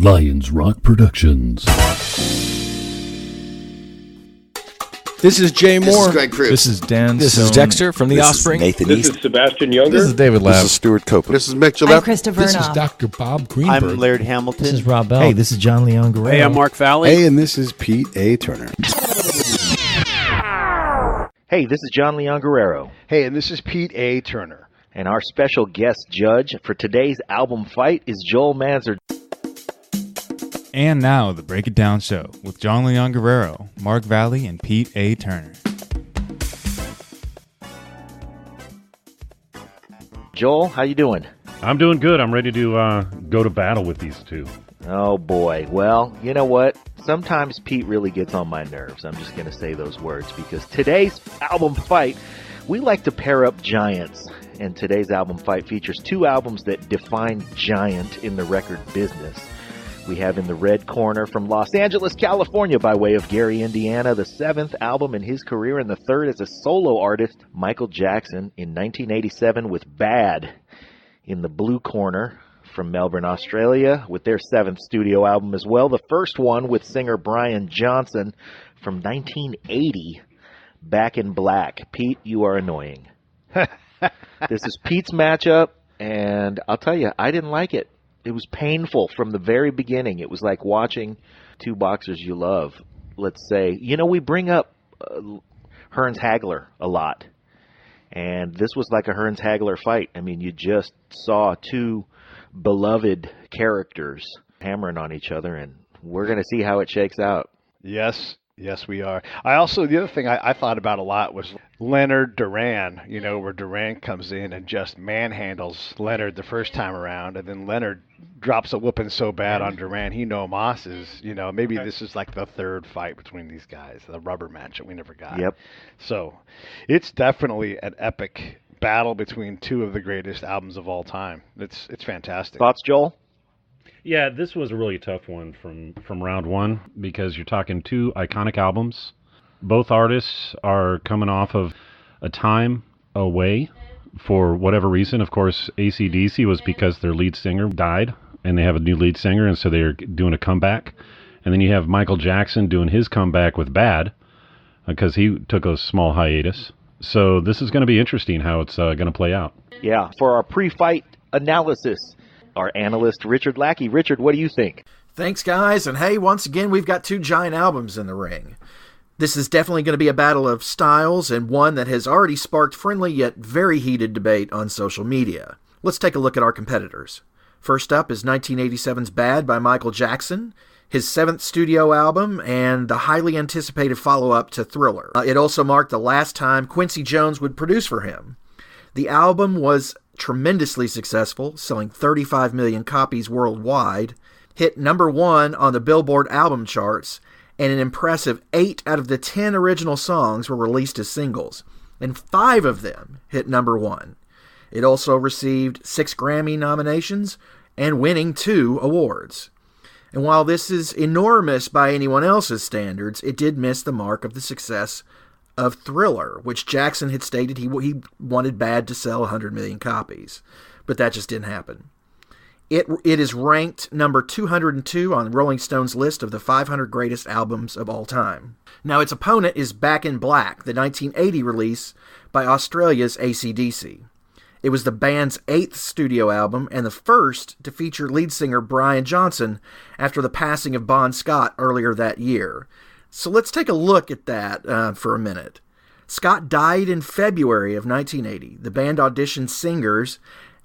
Lions Rock Productions. This is Jay Moore. This is Greg Cruz. This is Dan. This Stone. is Dexter from The This Offspring. is Nathan This East. is Sebastian Younger. This is David Labb. This is Stuart Copeland. This is Mick I'm Gillette. Krista This is Vernoff. Dr. Bob Greenberg. I'm Laird Hamilton. This is Rob Bell. Hey, this is John Leon Guerrero. Hey, I'm Mark Valley. Hey, and this is Pete A. Turner. Hey, this is John Leon Guerrero. Hey, and this is Pete A. Turner. And our special guest judge for today's album fight is Joel Manzer. And now, the Break It Down Show with John Leon Guerrero, Mark Valley, and Pete A. Turner. Joel, how you doing? I'm doing good. I'm ready to go to battle with these two. Oh, boy. Well, you know what? Sometimes Pete really gets on my nerves. I'm just going to say those words because today's album fight, we like to pair up giants. And today's album fight features two albums that define giant in the record business. We have in the red corner from Los Angeles, California, by way of Gary, Indiana, the seventh album in his career and the third as a solo artist, Michael Jackson, in 1987 with Bad. In the blue corner from Melbourne, Australia, with their seventh studio album as well, the first one with singer Brian Johnson from 1980, Back in Black. Pete, you are annoying. This is Pete's matchup, and I'll tell you, I didn't like it. It was painful from the very beginning. It was like watching two boxers you love, let's say. You know, we bring up Hearns Hagler a lot, and this was like a Hearns Hagler fight. I mean, you just saw two beloved characters hammering on each other, and we're going to see how it shakes out. Yes, we are. The other thing I thought about a lot was Leonard Duran, where Duran comes in and just manhandles Leonard the first time around, and then Leonard drops a whooping so bad on Duran, he no mosses. Maybe this is like the third fight between these guys, the rubber match that we never got. Yep. So it's definitely an epic battle between two of the greatest albums of all time. It's fantastic. Thoughts, Joel? Yeah, this was a really tough one from round one because you're talking two iconic albums. Both artists are coming off of a time away for whatever reason. Of course, AC/DC was because their lead singer died, and they have a new lead singer, and so they're doing a comeback. And then you have Michael Jackson doing his comeback with Bad because he took a small hiatus. So this is going to be interesting how it's going to play out. Yeah, for our pre-fight analysis, our analyst, Richard Lackey. Richard, what do you think? Thanks, guys. And hey, once again, we've got two giant albums in the ring. This is definitely going to be a battle of styles and one that has already sparked friendly yet very heated debate on social media. Let's take a look at our competitors. First up is 1987's Bad by Michael Jackson, his seventh studio album and the highly anticipated follow-up to Thriller. It also marked the last time Quincy Jones would produce for him. The album was tremendously successful, selling 35 million copies worldwide, hit number one on the Billboard album charts, and an impressive 8 out of the 10 original songs were released as singles, and 5 of them hit number one. It also received 6 Grammy nominations and winning 2 awards. And while this is enormous by anyone else's standards, it did miss the mark of the success of Thriller, which Jackson had stated he wanted Bad to sell 100 million copies. But that just didn't happen. It is ranked number 202 on Rolling Stone's list of the 500 greatest albums of all time. Now, its opponent is Back in Black, the 1980 release by Australia's AC/DC. It was the band's 8th studio album and the first to feature lead singer Brian Johnson after the passing of Bon Scott earlier that year. So let's take a look at that for a minute. Scott died in February of 1980. The band auditions singers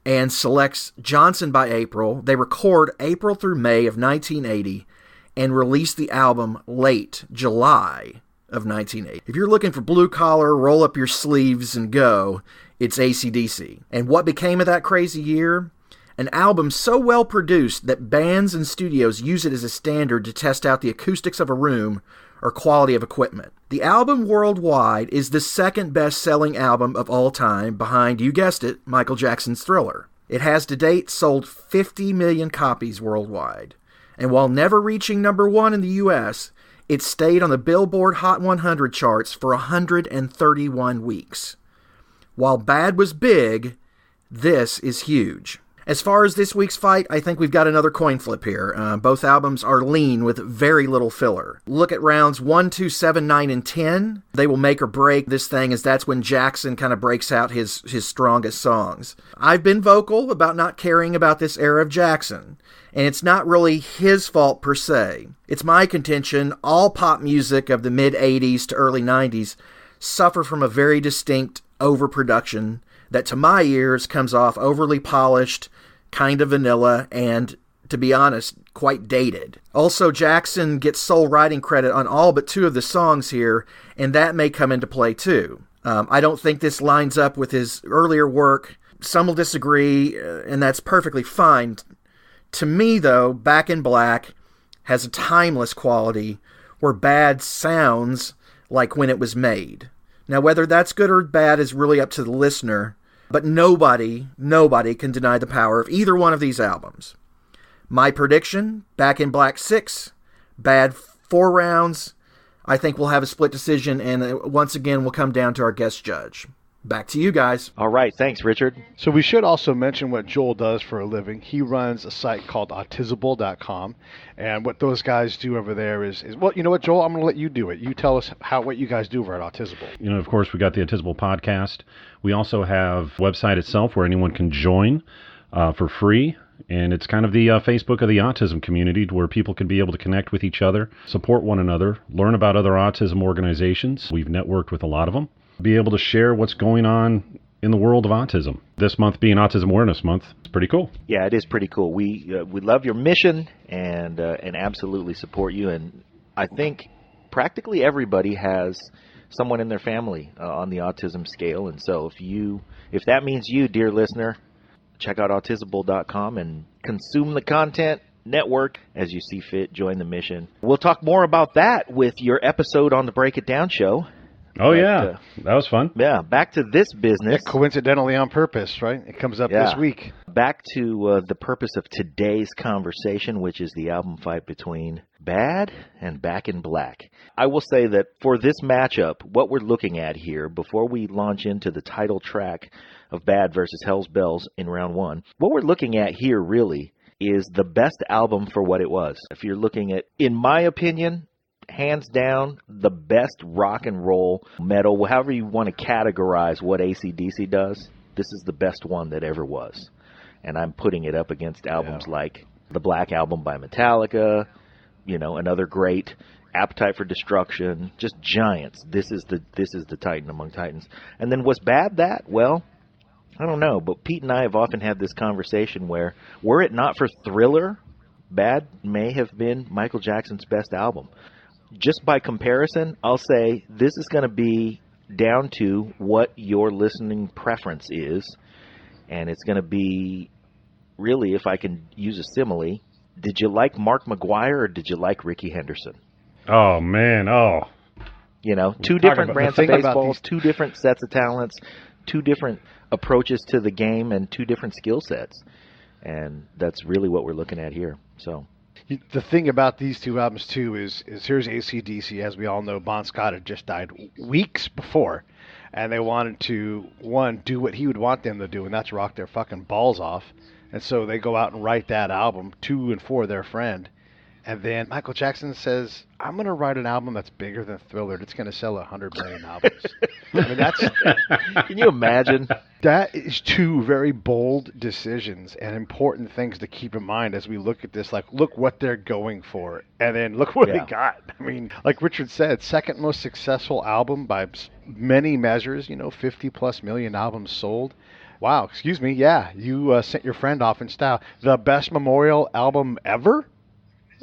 and selects Johnson by April. They record April through May of 1980 and release the album late July of 1980. If you're looking for blue collar, roll up your sleeves and go, it's AC/DC. And what became of that crazy year? An album so well produced that bands and studios use it as a standard to test out the acoustics of a room or quality of equipment. The album worldwide is the second best-selling album of all time behind, you guessed it, Michael Jackson's Thriller. It has to date sold 50 million copies worldwide. And while never reaching number one in the U.S., it stayed on the Billboard Hot 100 charts for 131 weeks. While Bad was big, this is huge. As far as this week's fight, I think we've got another coin flip here. Both albums are lean with very little filler. Look at rounds 1, 2, 7, 9, and 10. They will make or break this thing, as that's when Jackson kind of breaks out his strongest songs. I've been vocal about not caring about this era of Jackson, and it's not really his fault per se. It's my contention all pop music of the mid-'80s to early '90s suffer from a very distinct overproduction that to my ears comes off overly polished, kind of vanilla, and, to be honest, quite dated. Also, Jackson gets sole writing credit on all but 2 of the songs here, and that may come into play too. I don't think this lines up with his earlier work. Some will disagree, and that's perfectly fine. To me, though, Back in Black has a timeless quality where Bad sounds like when it was made. Now, whether that's good or bad is really up to the listener, but nobody can deny the power of either one of these albums. My prediction, Back in Black 6, Bad 4 rounds. I think we'll have a split decision, and once again, we'll come down to our guest judge. Back to you guys. All right. Thanks, Richard. So we should also mention what Joel does for a living. He runs a site called autisable.com. And what those guys do over there is well, you know what, Joel? I'm going to let you do it. You tell us what you guys do over at Autisable. You know, of course, we got the Autisable podcast. We also have a website itself where anyone can join for free. And it's kind of the Facebook of the autism community, where people can be able to connect with each other, support one another, learn about other autism organizations. We've networked with a lot of them. Be able to share what's going on in the world of autism. This month being Autism Awareness Month, it's pretty cool. Yeah, it is pretty cool. We love your mission and absolutely support you. And I think practically everybody has someone in their family on the autism scale. And so if that means you, dear listener, check out autisable.com and consume the content, network as you see fit, join the mission. We'll talk more about that with your episode on the Break It Down show. Oh, yeah. That was fun. Yeah, back to this business. Yeah, coincidentally on purpose, right? It comes up this week. Back to the purpose of today's conversation, which is the album fight between Bad and Back in Black. I will say that for this matchup, what we're looking at here, before we launch into the title track of Bad versus Hell's Bells in round 1, what we're looking at here really is the best album for what it was. If you're looking at, in my opinion, hands down, the best rock and roll, metal, however you want to categorize what AC/DC does, this is the best one that ever was. And I'm putting it up against albums like the Black Album by Metallica, you know, another great, Appetite for Destruction, just giants. This is the Titan among Titans. And then was Bad that? Well, I don't know, but Pete and I have often had this conversation where, were it not for Thriller, Bad may have been Michael Jackson's best album. Just by comparison, I'll say this is going to be down to what your listening preference is, and it's going to be, really, if I can use a simile, did you like Mark McGuire or did you like Ricky Henderson? Oh, man, You know, two different brands of baseballs, 2 different sets of talents, 2 different approaches to the game, and 2 different skill sets. And that's really what we're looking at here. So the thing about these 2 albums, too, is here's AC/DC. As we all know, Bon Scott had just died weeks before. And they wanted to, one, do what he would want them to do, and that's rock their fucking balls off. And so they go out and write that album, to and for their friend. And then Michael Jackson says, I'm going to write an album that's bigger than Thriller. It's going to sell 100 million albums. I mean, that's... Can you imagine? That is 2 very bold decisions and important things to keep in mind as we look at this. Like, look what they're going for. And then look what they got. I mean, like Richard said, second most successful album by many measures, 50+ million albums sold. Wow, excuse me. Yeah, you sent your friend off in style. The best memorial album ever?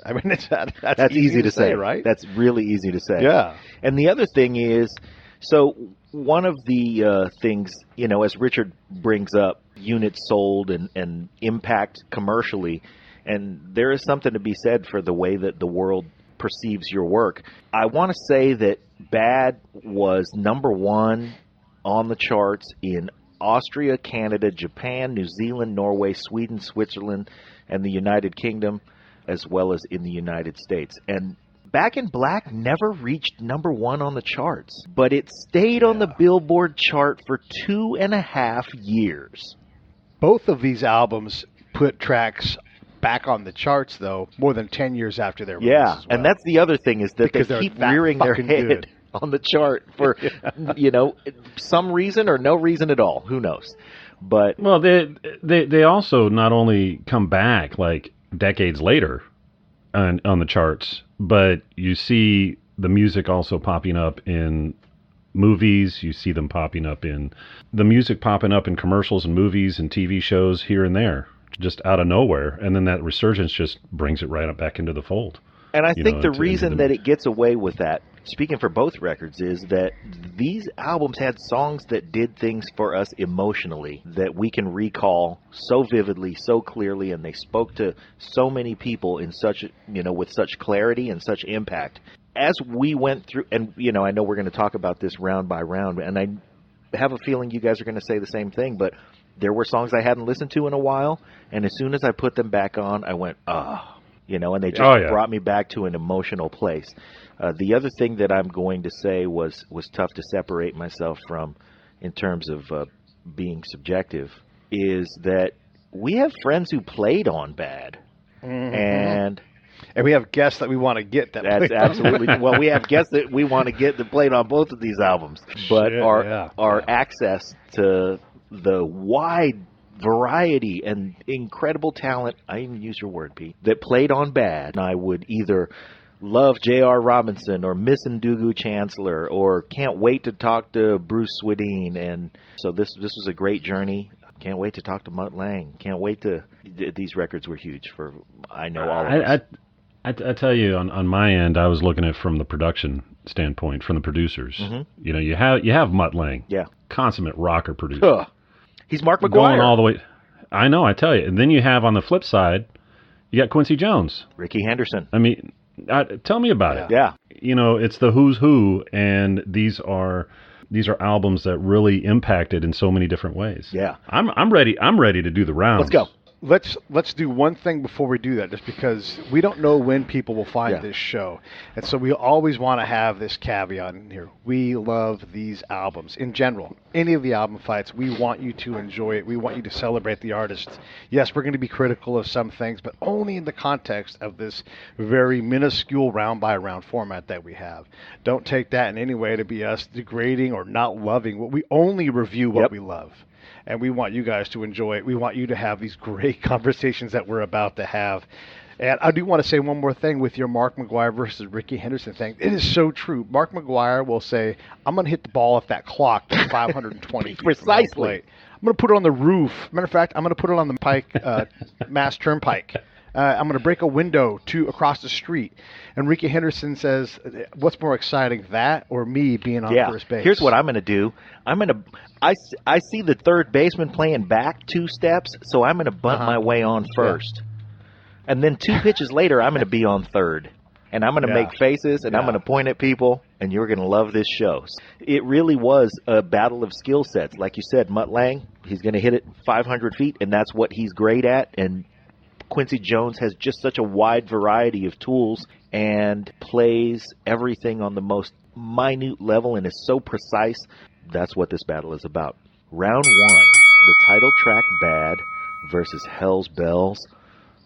I mean, that's easy to say, right? That's really easy to say. Yeah. And the other thing is, so one of the things, as Richard brings up, units sold and impact commercially, and there is something to be said for the way that the world perceives your work. I want to say that Bad was number 1 on the charts in Austria, Canada, Japan, New Zealand, Norway, Sweden, Switzerland, and the United Kingdom, as well as in the United States. And Back in Black never reached number 1 on the charts, but it stayed on the Billboard chart for 2.5 years. Both of these albums put tracks back on the charts, though, more than 10 years after their release. Yeah, as well. and that's the other thing is that Because they they're keep that rearing their fucking head good. on the chart for, some reason or no reason at all. Who knows? But Well, they also not only come back like decades later on the charts, but you see the music also popping up in movies. You see them popping up in the music popping up in commercials and movies and TV shows here and there, just out of nowhere. And then that resurgence just brings it right up back into the fold. And I You think know, the into reason the- that it gets away with that, speaking for both records, is that these albums had songs that did things for us emotionally that we can recall so vividly, so clearly, and they spoke to so many people in such, with such clarity and such impact. As we went through, and, I know we're going to talk about this round by round, and I have a feeling you guys are going to say the same thing, but there were songs I hadn't listened to in a while, and as soon as I put them back on, I went, and they just brought me back to an emotional place. The other thing that I'm going to say was tough to separate myself from in terms of being subjective is that we have friends who played on Bad. And we have guests that we want to get that that's played on. absolutely well, we have guests that we want to get that played on both of these albums. But Shit, our access to the wide variety and incredible talent, I even use your word, Pete, that played on Bad, and I would either love J.R. Robinson or Miss Ndugu Chancellor or can't wait to talk to Bruce Swedeen. And so this was a great journey. Can't wait to talk to Mutt Lange. Can't wait to... These records were huge for, I know, all of us. I tell you, on my end, I was looking at it from the production standpoint, from the producers. Mhm. You have Mutt Lange, Yeah. consummate rocker producer, Ugh. He's Mark McGuire. going all the way. I know, I tell you. And then you have on the flip side, you got Quincy Jones. Ricky Henderson. I mean, tell me about it. Yeah. It's the who's who, and these are albums that really impacted in so many different ways. Yeah. I'm ready to do the rounds. Let's go. Let's do one thing before we do that, just because we don't know when people will find this show. And so we always want to have this caveat in here. We love these albums. In general, any of the album fights, we want you to enjoy it. We want you to celebrate the artists. Yes, we're going to be critical of some things, but only in the context of this very minuscule round-by-round format that we have. Don't take that in any way to be us degrading or not loving what we only review what we love. And we want you guys to enjoy it. We want you to have these great conversations that we're about to have. And I do want to say one more thing with your Mark McGuire versus Ricky Henderson thing. It is so true. Mark McGuire will say, I'm going to hit the ball off that clock that's 520 feet from home Precisely. plate. I'm going to put it on the roof. Matter of fact, I'm going to put it on the Pike Mass Turnpike. I'm going to break a window across the street. And Ricky Henderson says, what's more exciting, that or me being on first base? Here's what I'm going to do. I see the third baseman playing back 2 steps, so I'm going to bunt my way on first. And then 2 pitches later, I'm going to be on third. And I'm going to make faces, and I'm going to point at people, and you're going to love this show. It really was a battle of skill sets. Like you said, Mutt Lange, he's going to hit it 500 feet, and that's what he's great at. And Quincy Jones has just such a wide variety of tools and plays everything on the most minute level and is so precise. That's what this battle is about. Round 1, the title track Bad versus Hell's Bells.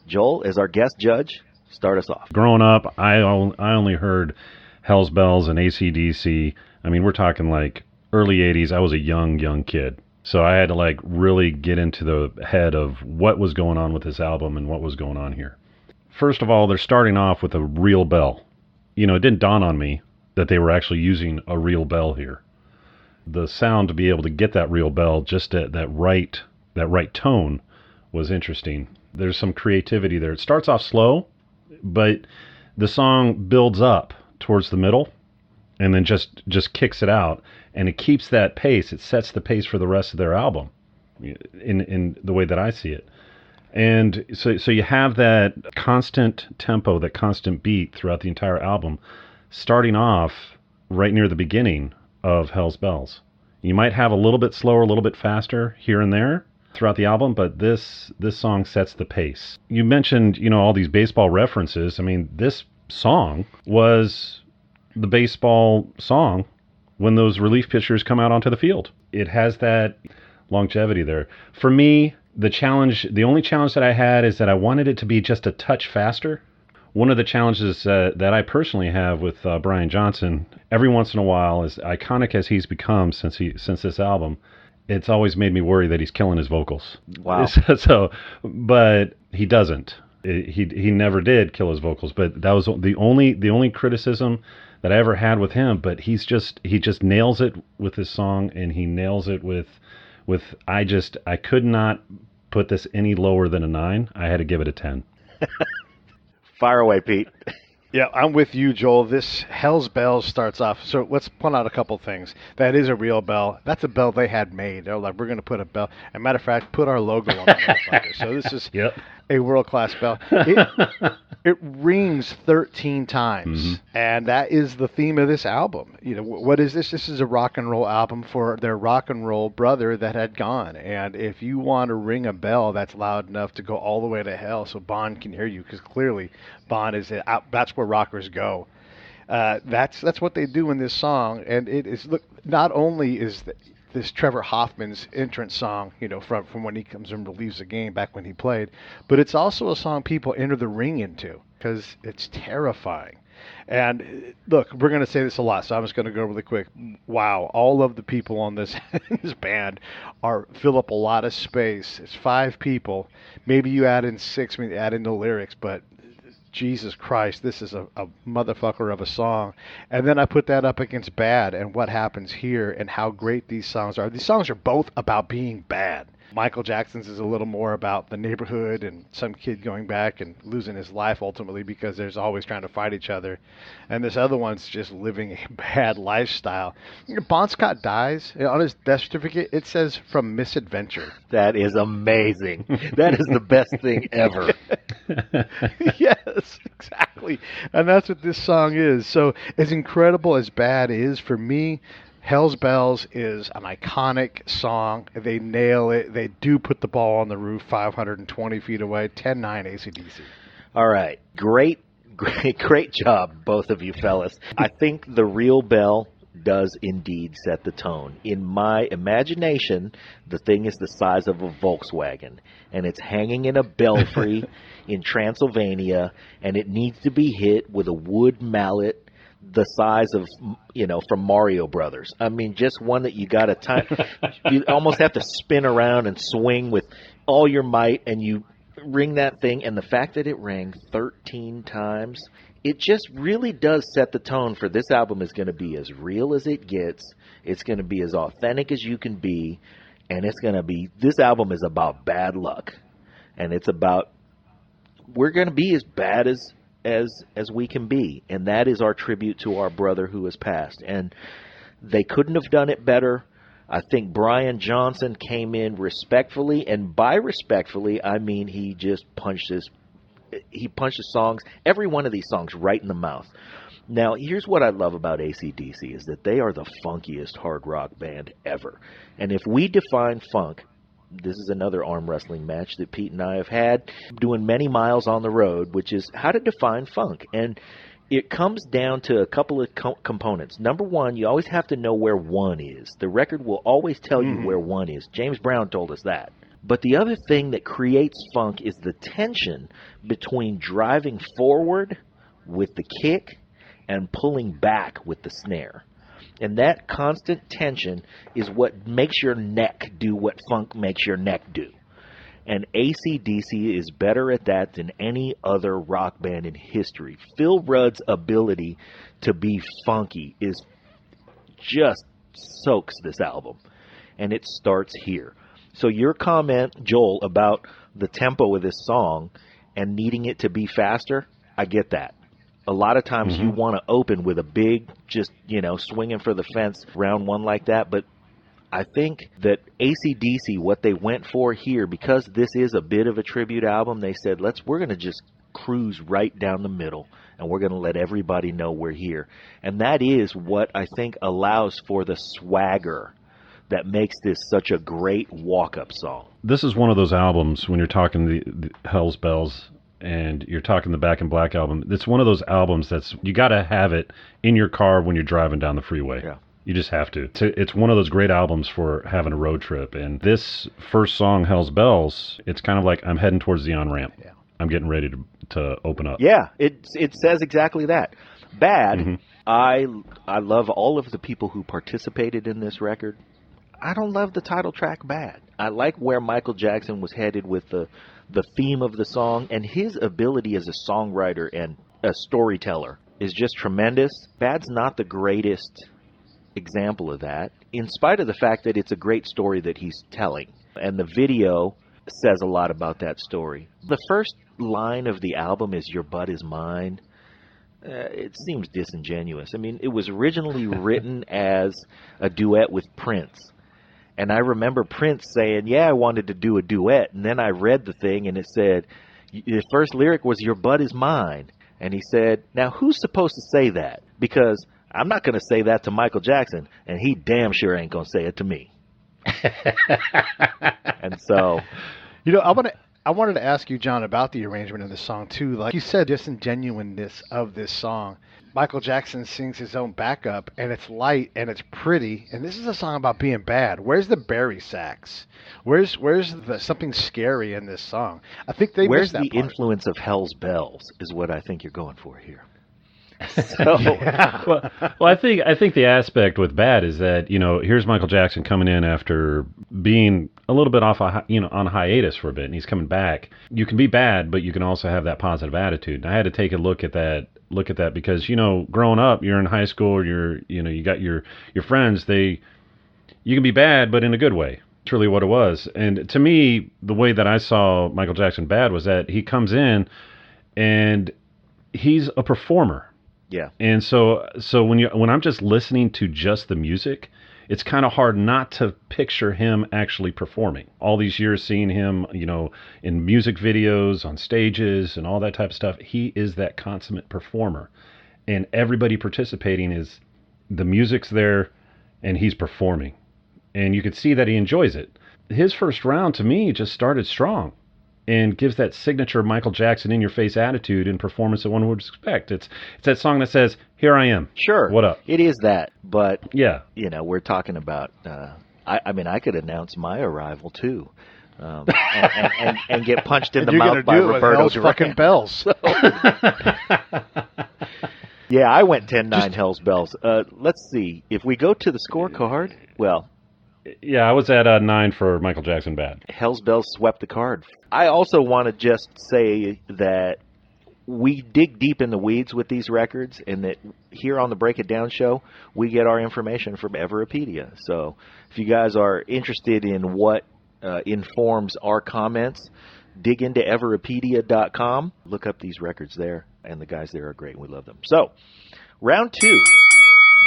Joel, as our guest judge, start us off. Growing up, I only heard Hell's Bells and AC/DC. I mean, we're talking like early 80s. I was a young kid. So I had to really get into the head of what was going on with this album and what was going on here. First of all, they're starting off with a real bell. It didn't dawn on me that they were actually using a real bell here. The sound to be able to get that real bell, just at that right tone, was interesting. There's some creativity there. It starts off slow, but the song builds up towards the middle and then just kicks it out, and it keeps that pace. It sets the pace for the rest of their album in the way that I see it. And so you have that constant tempo, that constant beat throughout the entire album, starting off right near the beginning of Hell's Bells. You might have a little bit slower, a little bit faster here and there throughout the album, but this song sets the pace. You mentioned, all these baseball references. I mean, this song was the baseball song when those relief pitchers come out onto the field. It has that longevity there. For me, the only challenge that I had is that I wanted it to be just a touch faster. One of the challenges that I personally have with Brian Johnson, every once in a while, as iconic as he's become since this album, it's always made me worry that he's killing his vocals. Wow. So, but he doesn't. He never did kill his vocals. But that was the only criticism that I ever had with him. But he just nails it with his song, and he nails it with I could not put this any lower than a 9. I had to give it a 10. Fire away, Pete. Yeah, I'm with you, Joel. This Hell's Bells starts off. So let's point out a couple things. That is a real bell. That's a bell they had made. They're like, we're going to put a bell. As a matter of fact, put our logo on the motherfucker. So this is a world-class bell. It rings 13 times, and that is the theme of this album. You know, what is this? This is a rock and roll album for their rock and roll brother that had gone. And if you want to ring a bell that's loud enough to go all the way to hell so Bond can hear you, because clearly Bond is that's where rockers go. That's what they do in this song, and it is not only is this Trevor Hoffman's entrance song, you know, from when he comes and relieves the game back when he played, but it's also a song people enter the ring into because it's terrifying. And look, we're going to say this a lot, so I'm just going to go really quick. Wow, all of the people on this this band fill up a lot of space. It's 5 people. Maybe you add in 6, maybe add in the lyrics, but Jesus Christ, this is a motherfucker of a song. And then I put that up against Bad and what happens here and how great these songs are. These songs are both about being bad. Michael Jackson's is a little more about the neighborhood and some kid going back and losing his life ultimately because there's always trying to fight each other. And this other one's just living a bad lifestyle. Bon Scott dies. On his death certificate, it says from misadventure. That is amazing. That is the best thing ever. Yes, exactly. And that's what this song is. So as incredible as Bad is, for me, Hell's Bells is an iconic song. They nail it. They do put the ball on the roof 520 feet away. 10-9 AC/DC. All right. Great job, both of you fellas. I think the real bell does indeed set the tone. In my imagination, the thing is the size of a Volkswagen, and it's hanging in a belfry in Transylvania, and it needs to be hit with a wood mallet the size of, you know, from Mario Brothers. I mean, just one that you got to time. You almost have to spin around and swing with all your might, and you ring that thing. And the fact that it rang 13 times, it just really does set the tone for this album is going to be as real as it gets. It's going to be as authentic as you can be. And it's going to be, this album is about bad luck. And it's about, we're going to be as bad as we can be, and that is our tribute to our brother who has passed. And they couldn't have done it better. I think Brian Johnson came in respectfully, and by respectfully, I mean he just punched his songs, every one of these songs, right in the mouth. Now, here's what I love about AC/DC is that they are the funkiest hard rock band ever. And if we define funk, this is another arm wrestling match that Pete and I have had doing many miles on the road, which is how to define funk. And it comes down to a couple of components. Number one, you always have to know where 1 is. The record will always tell you where 1 is. James Brown told us that. But the other thing that creates funk is the tension between driving forward with the kick and pulling back with the snare. And that constant tension is what makes your neck do what funk makes your neck do. And AC/DC is better at that than any other rock band in history. Phil Rudd's ability to be funky is just soaks this album. And it starts here. So your comment, Joel, about the tempo of this song and needing it to be faster, I get that. A lot of times you want to open with a big, just, you know, swinging for the fence round 1 like that. But I think that AC/DC, what they went for here, because this is a bit of a tribute album, they said, we're going to just cruise right down the middle, and we're going to let everybody know we're here. And that is what I think allows for the swagger that makes this such a great walk-up song. This is one of those albums, when you're talking the Hell's Bells, and you're talking the Back in Black album, it's one of those albums that's, you got to have it in your car when you're driving down the freeway. Yeah. You just have to. It's one of those great albums for having a road trip. And this first song, Hell's Bells, it's kind of like I'm heading towards the on-ramp. Yeah. I'm getting ready to open up. Yeah, it says exactly that. Bad. I love all of the people who participated in this record. I don't love the title track, Bad. I like where Michael Jackson was headed with the theme of the song, and his ability as a songwriter and a storyteller is just tremendous. Bad's not the greatest example of that, in spite of the fact that it's a great story that he's telling. And the video says a lot about that story. The first line of the album is "Your butt is mine." It seems disingenuous. I mean, it was originally written as a duet with Prince. And I remember Prince saying, yeah, I wanted to do a duet. And then I read the thing and it said, the first lyric was, "Your butt is mine." And he said, now who's supposed to say that? Because I'm not going to say that to Michael Jackson, and he damn sure ain't going to say it to me. And so, I wanted to ask you, John, about the arrangement of this song too. Like you said, disingenuineness of this song. Michael Jackson sings his own backup, and it's light and it's pretty. And this is a song about being bad. Where's the Barry sax? Where's the something scary in this song? I think they where's missed that the part. Influence of Hell's Bells is what I think you're going for here. So, well, I think the aspect with Bad is that, here's Michael Jackson coming in after being a little bit off, on hiatus for a bit, and he's coming back. You can be bad, but you can also have that positive attitude. And I had to take a look at that because, growing up, you're in high school, you got your friends, you can be bad, but in a good way. It's really what it was. And to me, the way that I saw Michael Jackson Bad was that he comes in and he's a performer. Yeah. And so when I'm just listening to just the music, it's kind of hard not to picture him actually performing. All these years seeing him, in music videos, on stages, and all that type of stuff, he is that consummate performer. And everybody participating is, the music's there, and he's performing. And you could see that he enjoys it. His first round, to me, just started strong and gives that signature Michael Jackson in-your-face attitude and performance that one would expect. It's that song that says, "Here I am." Sure. What up? It is that, but yeah, we're talking about. I could announce my arrival too, and get punched in the mouth by Roberto Duran. Fucking bells. Yeah, I went 10-9 Hell's Bells. Let's see if we go to the scorecard. Well. Yeah, I was at 9 for Michael Jackson Bad. Hell's Bells swept the card. I also want to just say that we dig deep in the weeds with these records, and that here on the Break It Down show, we get our information from Everpedia. So if you guys are interested in what informs our comments, dig into Everpedia.com. Look up these records there, and the guys there are great, and we love them. So, round 2.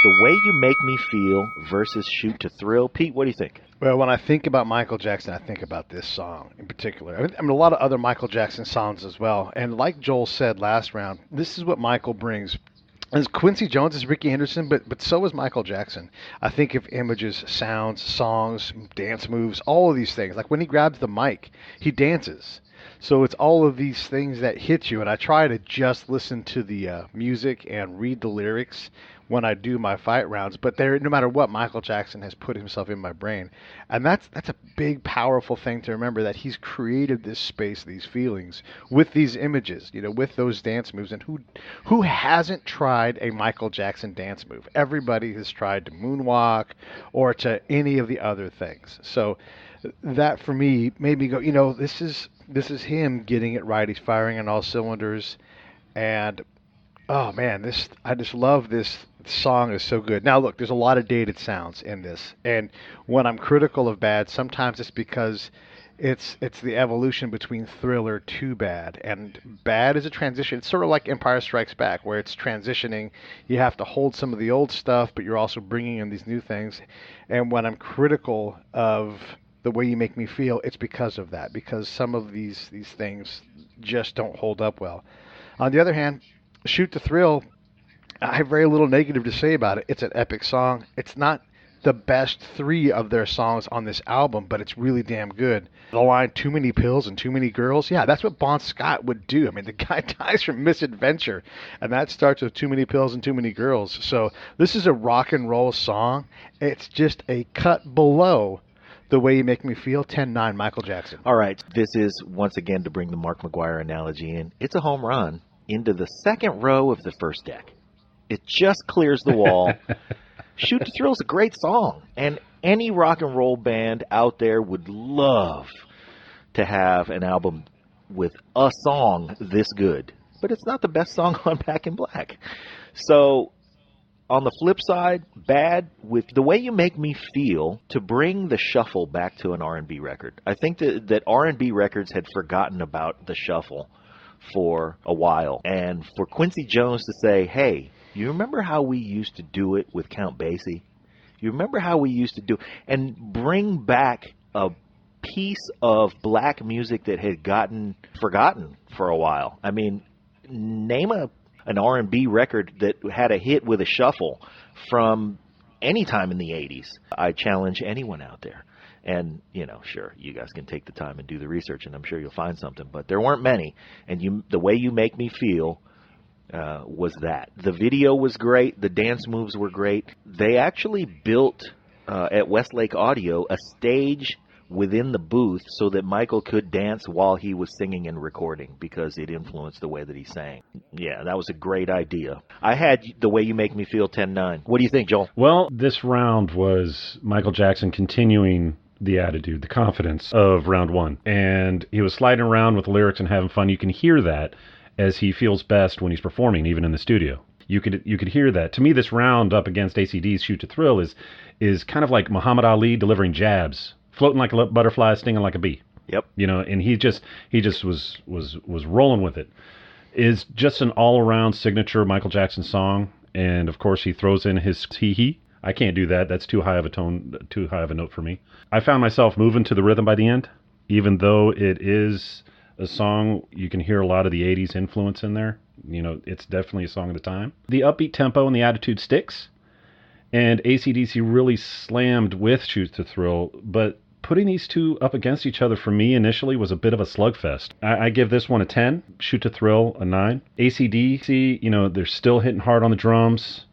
The Way You Make Me Feel versus Shoot to Thrill. Pete, what do you think? Well, when I think about Michael Jackson, I think about this song in particular. I mean, a lot of other Michael Jackson songs as well. And like Joel said last round, this is what Michael brings. As Quincy Jones is Ricky Henderson, but so is Michael Jackson. I think of images, sounds, songs, dance moves, all of these things. Like when he grabs the mic, he dances. So it's all of these things that hit you. And I try to just listen to the music and read the lyrics when I do my fight rounds, but no matter what, Michael Jackson has put himself in my brain. And that's a big, powerful thing to remember, that he's created this space, these feelings, with these images, with those dance moves. And who hasn't tried a Michael Jackson dance move? Everybody has tried to moonwalk or to any of the other things. So that, for me, made me go, this is him getting it right. He's firing on all cylinders. And oh man, I just love this song. Is so good. Now look, there's a lot of dated sounds in this, and when I'm critical of Bad, sometimes it's because it's the evolution between Thriller to Bad, and Bad is a transition. It's sort of like Empire Strikes Back, where it's transitioning. You have to hold some of the old stuff, but you're also bringing in these new things. And when I'm critical of The Way You Make Me Feel, it's because of that, because some of these things just don't hold up well. On the other hand, Shoot to Thrill, I have very little negative to say about it. It's an epic song. It's not the best 3 of their songs on this album, but it's really damn good. The line, too many pills and too many girls, yeah, that's what Bon Scott would do. I mean, the guy dies from misadventure, and that starts with too many pills and too many girls. So this is a rock and roll song. It's just a cut below The Way You Make Me Feel, 10-9, Michael Jackson. All right, this is, once again, to bring the Mark McGuire analogy in, it's a home run into the second row of the first deck. It just clears the wall. Shoot to Thrill is a great song, and any rock and roll band out there would love to have an album with a song this good. But it's not the best song on Back in Black. So, on the flip side, bad with The Way You Make Me Feel to bring the shuffle back to an R&B record. I think that R&B records had forgotten about the shuffle for a while. And for Quincy Jones to say, hey, you remember how we used to do it with Count Basie? You remember how we used to do it? And bring back a piece of black music that had gotten forgotten for a while. I mean, name an R&B record that had a hit with a shuffle from any time in the 80s. I challenge anyone out there. And, you know, sure, you guys can take the time and do the research, and I'm sure you'll find something. But there weren't many. And The Way You Make Me Feel was that. The video was great. The dance moves were great. They actually built at Westlake Audio a stage within the booth so that Michael could dance while he was singing and recording because it influenced the way that he sang. Yeah, that was a great idea. I had The Way You Make Me Feel 10-9. What do you think, Joel? Well, this round was Michael Jackson continuing the attitude, the confidence of round one. And he was sliding around with the lyrics and having fun. You can hear that as he feels best when he's performing, even in the studio. You could hear that. To me, this round up against AC/D's Shoot to Thrill is kind of like Muhammad Ali delivering jabs, floating like a butterfly, stinging like a bee. Yep. You know, and he just was rolling with it. Is just an all-around signature Michael Jackson song, and of course he throws in his hee-hee. I can't do that. That's too high of a tone, too high of a note for me. I found myself moving to the rhythm by the end, even though it is a song you can hear a lot of the 80s influence in there. You know, it's definitely a song of the time. The upbeat tempo and the attitude sticks, and AC/DC really slammed with Shoot to Thrill, but putting these two up against each other for me initially was a bit of a slugfest. I give this one a 10, Shoot to Thrill a 9. AC/DC, you know, they're still hitting hard on the drums.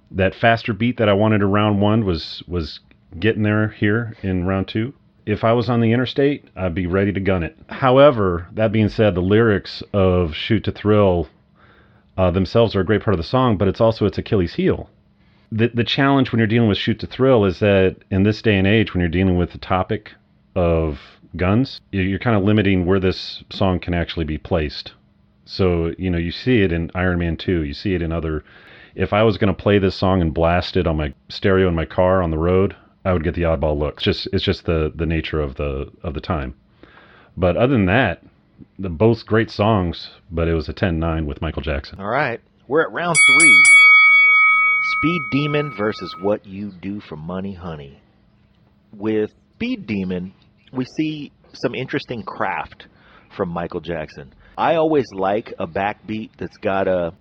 That faster beat that I wanted in round one was getting there here in round two. If I was on the interstate, I'd be ready to gun it. However, that being said, the lyrics of Shoot to Thrill themselves are a great part of the song, but it's also its Achilles heel. The challenge when you're dealing with Shoot to Thrill is that in this day and age, when you're dealing with the topic of guns, you're kind of limiting where this song can actually be placed. So, you know, you see it in Iron Man 2, you see it in other... If I was going to play this song and blast it on my stereo in my car on the road, I would get the oddball look. It's just the nature of the time. But other than that, both great songs, but it was a 10-9 with Michael Jackson. All right. We're at round 3. Speed Demon versus What You Do for Money, Honey. With Speed Demon, we see some interesting craft from Michael Jackson. I always like a backbeat that's got a,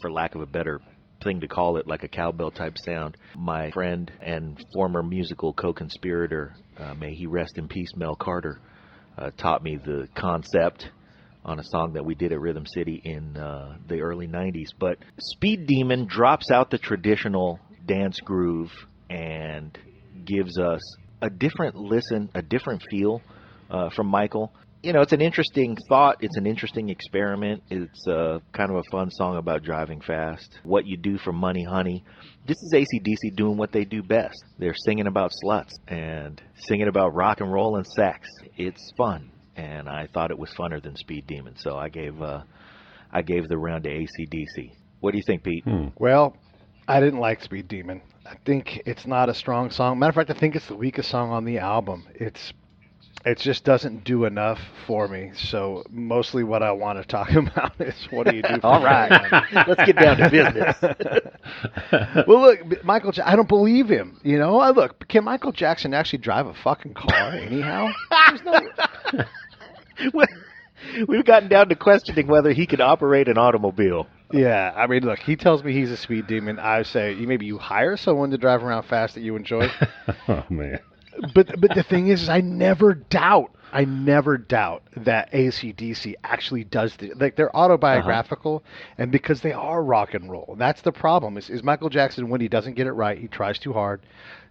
for lack of a better thing to call it, like a cowbell type sound. My friend and former musical co-conspirator, may he rest in peace, Mel Carter, taught me the concept on a song that we did at Rhythm City in the early 90s. But Speed Demon drops out the traditional dance groove and gives us a different listen, a different feel from Michael. You know, it's an interesting thought. It's an interesting experiment. It's kind of a fun song about driving fast. What You Do for Money, Honey. This is AC/DC doing what they do best. They're singing about sluts and singing about rock and roll and sex. It's fun, and I thought it was funner than Speed Demon, so I gave the round to AC/DC. What do you think, Pete? Well, I didn't like Speed Demon. I think it's not a strong song. Matter of fact, I think it's the weakest song on the album. It just doesn't do enough for me. So mostly what I want to talk about is what do you do for All right. Let's get down to business. Well, look, Michael, I don't believe him. You know, look, can Michael Jackson actually drive a fucking car anyhow? There's no... We've gotten down to questioning whether he could operate an automobile. Yeah, I mean, look, he tells me he's a speed demon. I say, maybe you hire someone to drive around fast that you enjoy. Oh man. But the thing is I never doubt that AC/DC actually does like they're autobiographical, and because they are rock and roll. That's the problem. Is Michael Jackson, when he doesn't get it right, he tries too hard.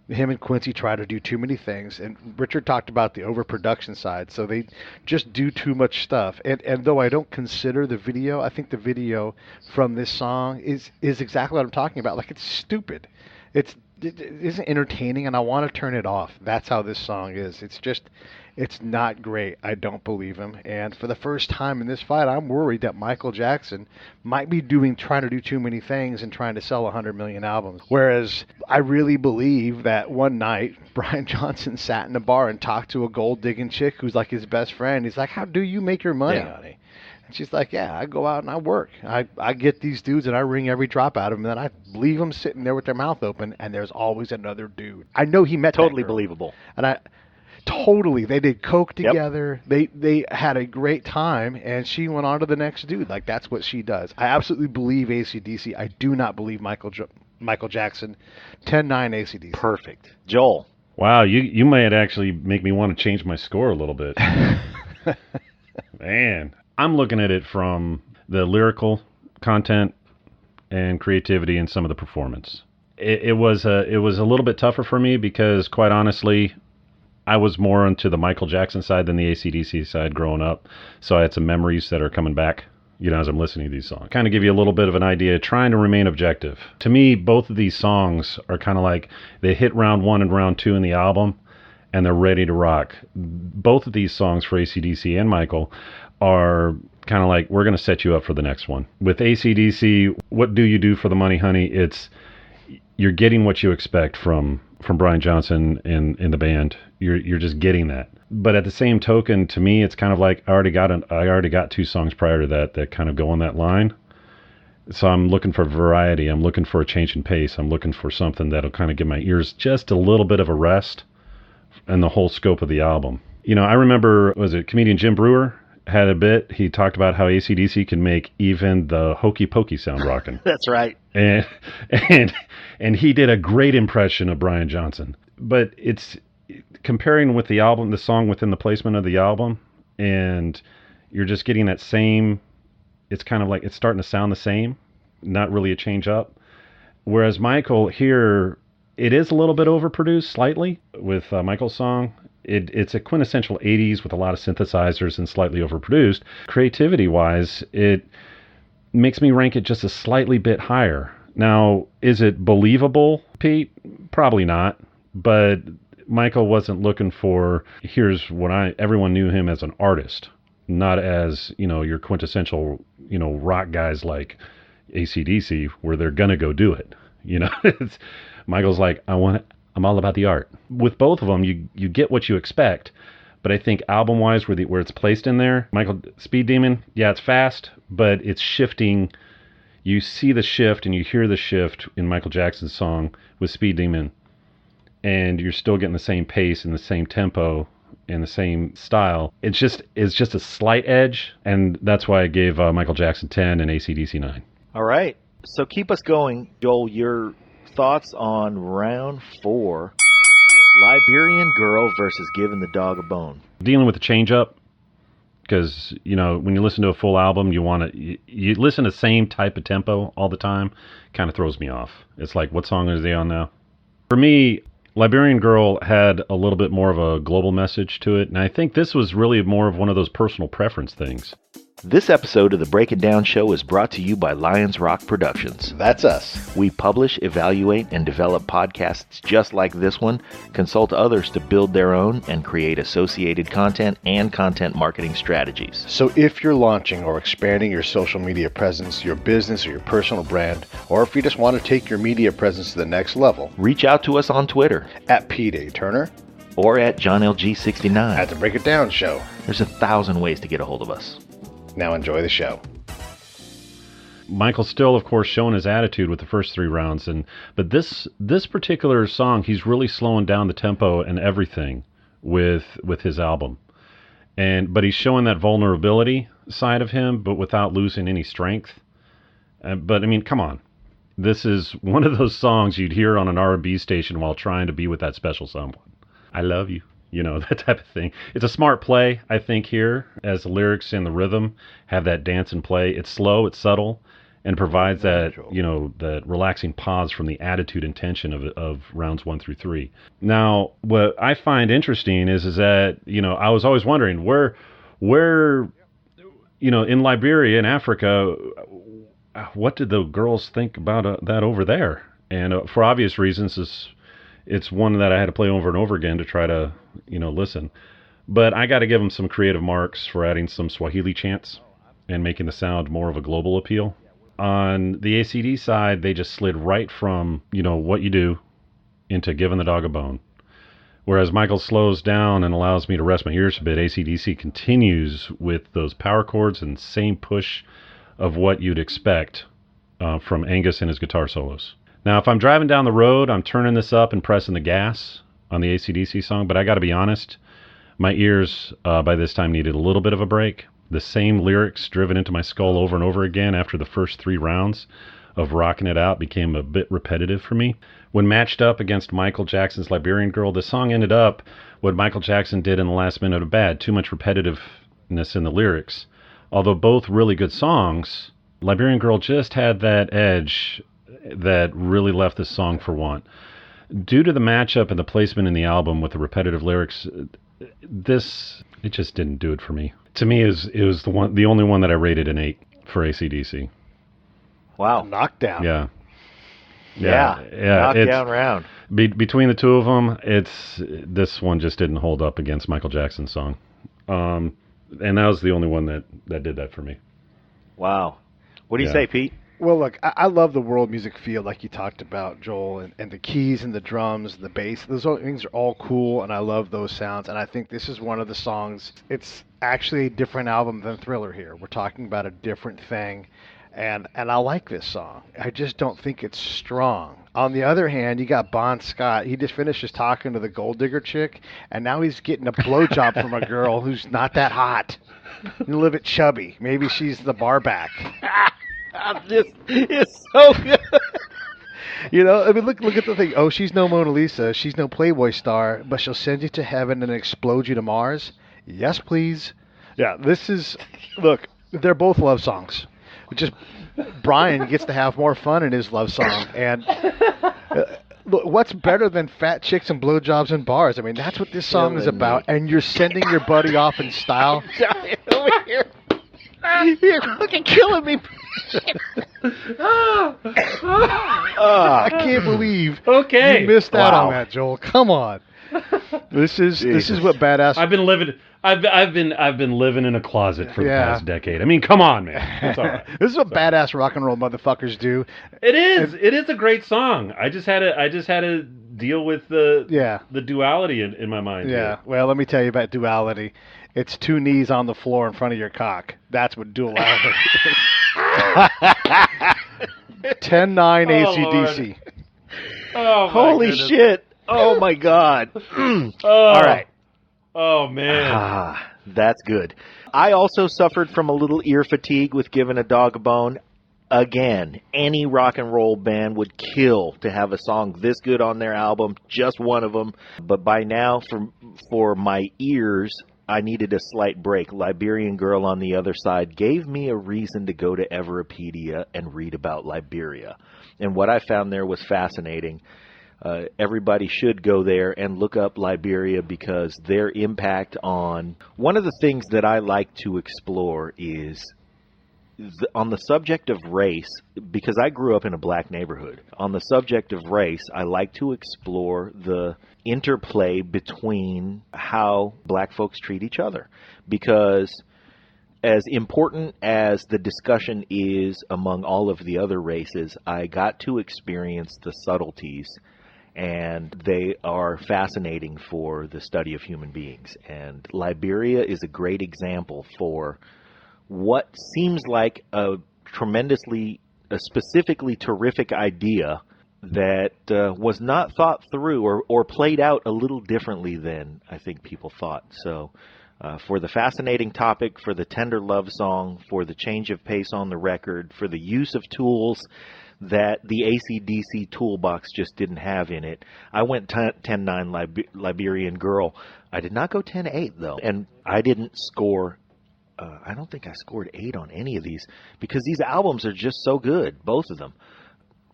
Him and Quincy try to do too many things, and Richard talked about the overproduction side. So they just do too much stuff. And though I don't consider the video, I think the video from this song is exactly what I'm talking about. Like, it's stupid. It isn't entertaining, and I want to turn it off. That's how this song is. It's not great. I don't believe him. And for the first time in this fight, I'm worried that Michael Jackson might be trying to do too many things and trying to sell 100 million albums. Whereas I really believe that one night, Brian Johnson sat in a bar and talked to a gold-digging chick who's like his best friend. He's like, "How do you make your money, honey?" And she's like, "Yeah, I go out and I work. I get these dudes and I wring every drop out of them, and then I leave them sitting there with their mouth open, and there's always another dude." I know he met Totally that girl. believable. And totally, they did coke together. Yep. They had a great time, and she went on to the next dude. Like, that's what she does. I absolutely believe AC/DC. I do not believe Michael Jackson. 10-9 AC/DC. Perfect. Joel. Wow, you might actually make me want to change my score a little bit. Man, I'm looking at it from the lyrical content and creativity and some of the performance. It was a little bit tougher for me because, quite honestly, I was more onto the Michael Jackson side than the AC/DC side growing up. So I had some memories that are coming back, as I'm listening to these songs. Kind of give you a little bit of an idea, trying to remain objective. To me, both of these songs are kind of like they hit round 1 and round 2 in the album, and they're ready to rock. Both of these songs for AC/DC and Michael are kind of like, we're going to set you up for the next one. With AC/DC, what do you do for the money, honey? You're getting what you expect from Brian Johnson in the band. You're just getting that. But at the same token, to me, it's kind of like I already got 2 songs prior to that kind of go on that line. So I'm looking for variety. I'm looking for a change in pace. I'm looking for something that'll kind of give my ears just a little bit of a rest and the whole scope of the album. I remember, comedian Jim Brewer had a bit. He talked about how AC/DC can make even the hokey pokey sound rocking. That's right. And he did a great impression of Brian Johnson. But it's comparing with the album, the song within the placement of the album, and you're just getting that same, it's kind of like it's starting to sound the same, not really a change up. Whereas Michael here, it is a little bit overproduced slightly with Michael's song. It's a quintessential 80s with a lot of synthesizers and slightly overproduced. Creativity-wise, it makes me rank it just a slightly bit higher. Now, is it believable, Pete? Probably not. But Michael wasn't looking for, everyone knew him as an artist, not as, your quintessential, rock guys like AC/DC, where they're going to go do it. Michael's like, I'm all about the art. With both of them, you get what you expect, but I think album-wise, where it's placed in there, Michael Speed Demon, yeah, it's fast, but it's shifting. You see the shift and you hear the shift in Michael Jackson's song with Speed Demon, and you're still getting the same pace and the same tempo and the same style. It's just a slight edge, and that's why I gave Michael Jackson 10 and AC/DC 9. All right, so keep us going, Joel. Your thoughts on round 4, Liberian Girl versus Giving the Dog a Bone. Dealing with the change up, because when you listen to a full album, you listen to the same type of tempo all the time. Kind of throws me off. It's like, what song is they on now? For me, Liberian Girl had a little bit more of a global message to it, and I think this was really more of one of those personal preference things. This episode of the Break It Down Show is brought to you by Lions Rock Productions. That's us. We publish, evaluate, and develop podcasts just like this one, consult others to build their own, and create associated content and content marketing strategies. So if you're launching or expanding your social media presence, your business, or your personal brand, or if you just want to take your media presence to the next level, reach out to us on Twitter at Pete A. Turner or at JohnLG69 at the Break It Down Show. There's 1,000 ways to get a hold of us. Now enjoy the show. Michael's still, of course, showing his attitude with the first 3 rounds, but this particular song, he's really slowing down the tempo and everything with his album, but he's showing that vulnerability side of him, but without losing any strength. But I mean, come on. This is one of those songs you'd hear on an R&B station while trying to be with that special someone. I love you. That type of thing. It's a smart play, I think, here, as the lyrics and the rhythm have that dance and play. It's slow, it's subtle, and provides that, that relaxing pause from the attitude and tension of rounds 1 through 3. Now, what I find interesting is that, I was always wondering where, in Liberia, in Africa, what did the girls think about that over there? And for obvious reasons, it's one that I had to play over and over again to try to, listen. But I got to give them some creative marks for adding some Swahili chants and making the sound more of a global appeal. On the ACD side, they just slid right from, what you do into giving the dog a bone. Whereas Michael slows down and allows me to rest my ears a bit, AC/DC continues with those power chords and same push of what you'd expect from Angus and his guitar solos. Now, if I'm driving down the road, I'm turning this up and pressing the gas on the AC/DC song, but I got to be honest, my ears by this time needed a little bit of a break. The same lyrics driven into my skull over and over again after the first 3 rounds of rocking it out became a bit repetitive for me. When matched up against Michael Jackson's Liberian Girl, the song ended up what Michael Jackson did in the last minute of Bad, too much repetitiveness in the lyrics. Although both really good songs, Liberian Girl just had that edge that really left this song for want. Due to the matchup and the placement in the album with the repetitive lyrics, it just didn't do it for me. To me, it was the only one that I rated an 8 for AC/DC. Wow. Knockdown. Yeah. Knockdown round. Between the two of them, this one just didn't hold up against Michael Jackson's song. And that was the only one that did that for me. Wow. What do you say, Pete? Well, look, I love the world music feel like you talked about, Joel, and the keys and the drums, the bass. Those things are all cool, and I love those sounds. And I think this is one of the songs. It's actually a different album than Thriller here. We're talking about a different thing, and I like this song. I just don't think it's strong. On the other hand, you got Bon Scott. He just finishes talking to the gold digger chick, and now he's getting a blowjob from a girl who's not that hot. A little bit chubby. Maybe she's the bar back. This is so good. Look at the thing. Oh, she's no Mona Lisa. She's no Playboy star, but she'll send you to heaven and explode you to Mars. Yes, please. Yeah, look, they're both love songs. Just Brian gets to have more fun in his love song. And look, what's better than fat chicks and blowjobs in bars? I mean, that's what this song is about. And you're sending your buddy off in style. Over here. You're fucking killing me. I can't believe you missed out on that, Joel. Come on. This is what badass. I've been living in a closet for the past decade. I mean, come on, man. That's all right. This is what badass rock and roll motherfuckers do. It is a great song. I just had to deal with the duality in my mind. Yeah. Here. Well, let me tell you about duality. It's 2 knees on the floor in front of your cock. That's what duality is. 10-9 AC/DC. Oh, holy goodness. Shit. Oh, my God. All right. Oh, man. That's good. I also suffered from a little ear fatigue with Giving a Dog a Bone. Again, any rock and roll band would kill to have a song this good on their album, just one of them. But by now, for my ears, I needed a slight break. Liberian Girl on the other side gave me a reason to go to Everpedia and read about Liberia. And what I found there was fascinating. Everybody should go there and look up Liberia because their impact on... One of the things that I like to explore is on the subject of race, because I grew up in a black neighborhood. On the subject of race, I like to explore the interplay between how black folks treat each other. Because as important as the discussion is among all of the other races, I got to experience the subtleties, and they are fascinating for the study of human beings. And Liberia is a great example for what seems like a specifically terrific idea that was not thought through or played out a little differently than I think people thought. So For the fascinating topic, for the tender love song, for the change of pace on the record, for the use of tools that the AC/DC toolbox just didn't have in it. I went 10-9 Liberian Girl. I did not go 10-8, though. And I didn't score, I don't think I scored 8 on any of these, because these albums are just so good, both of them.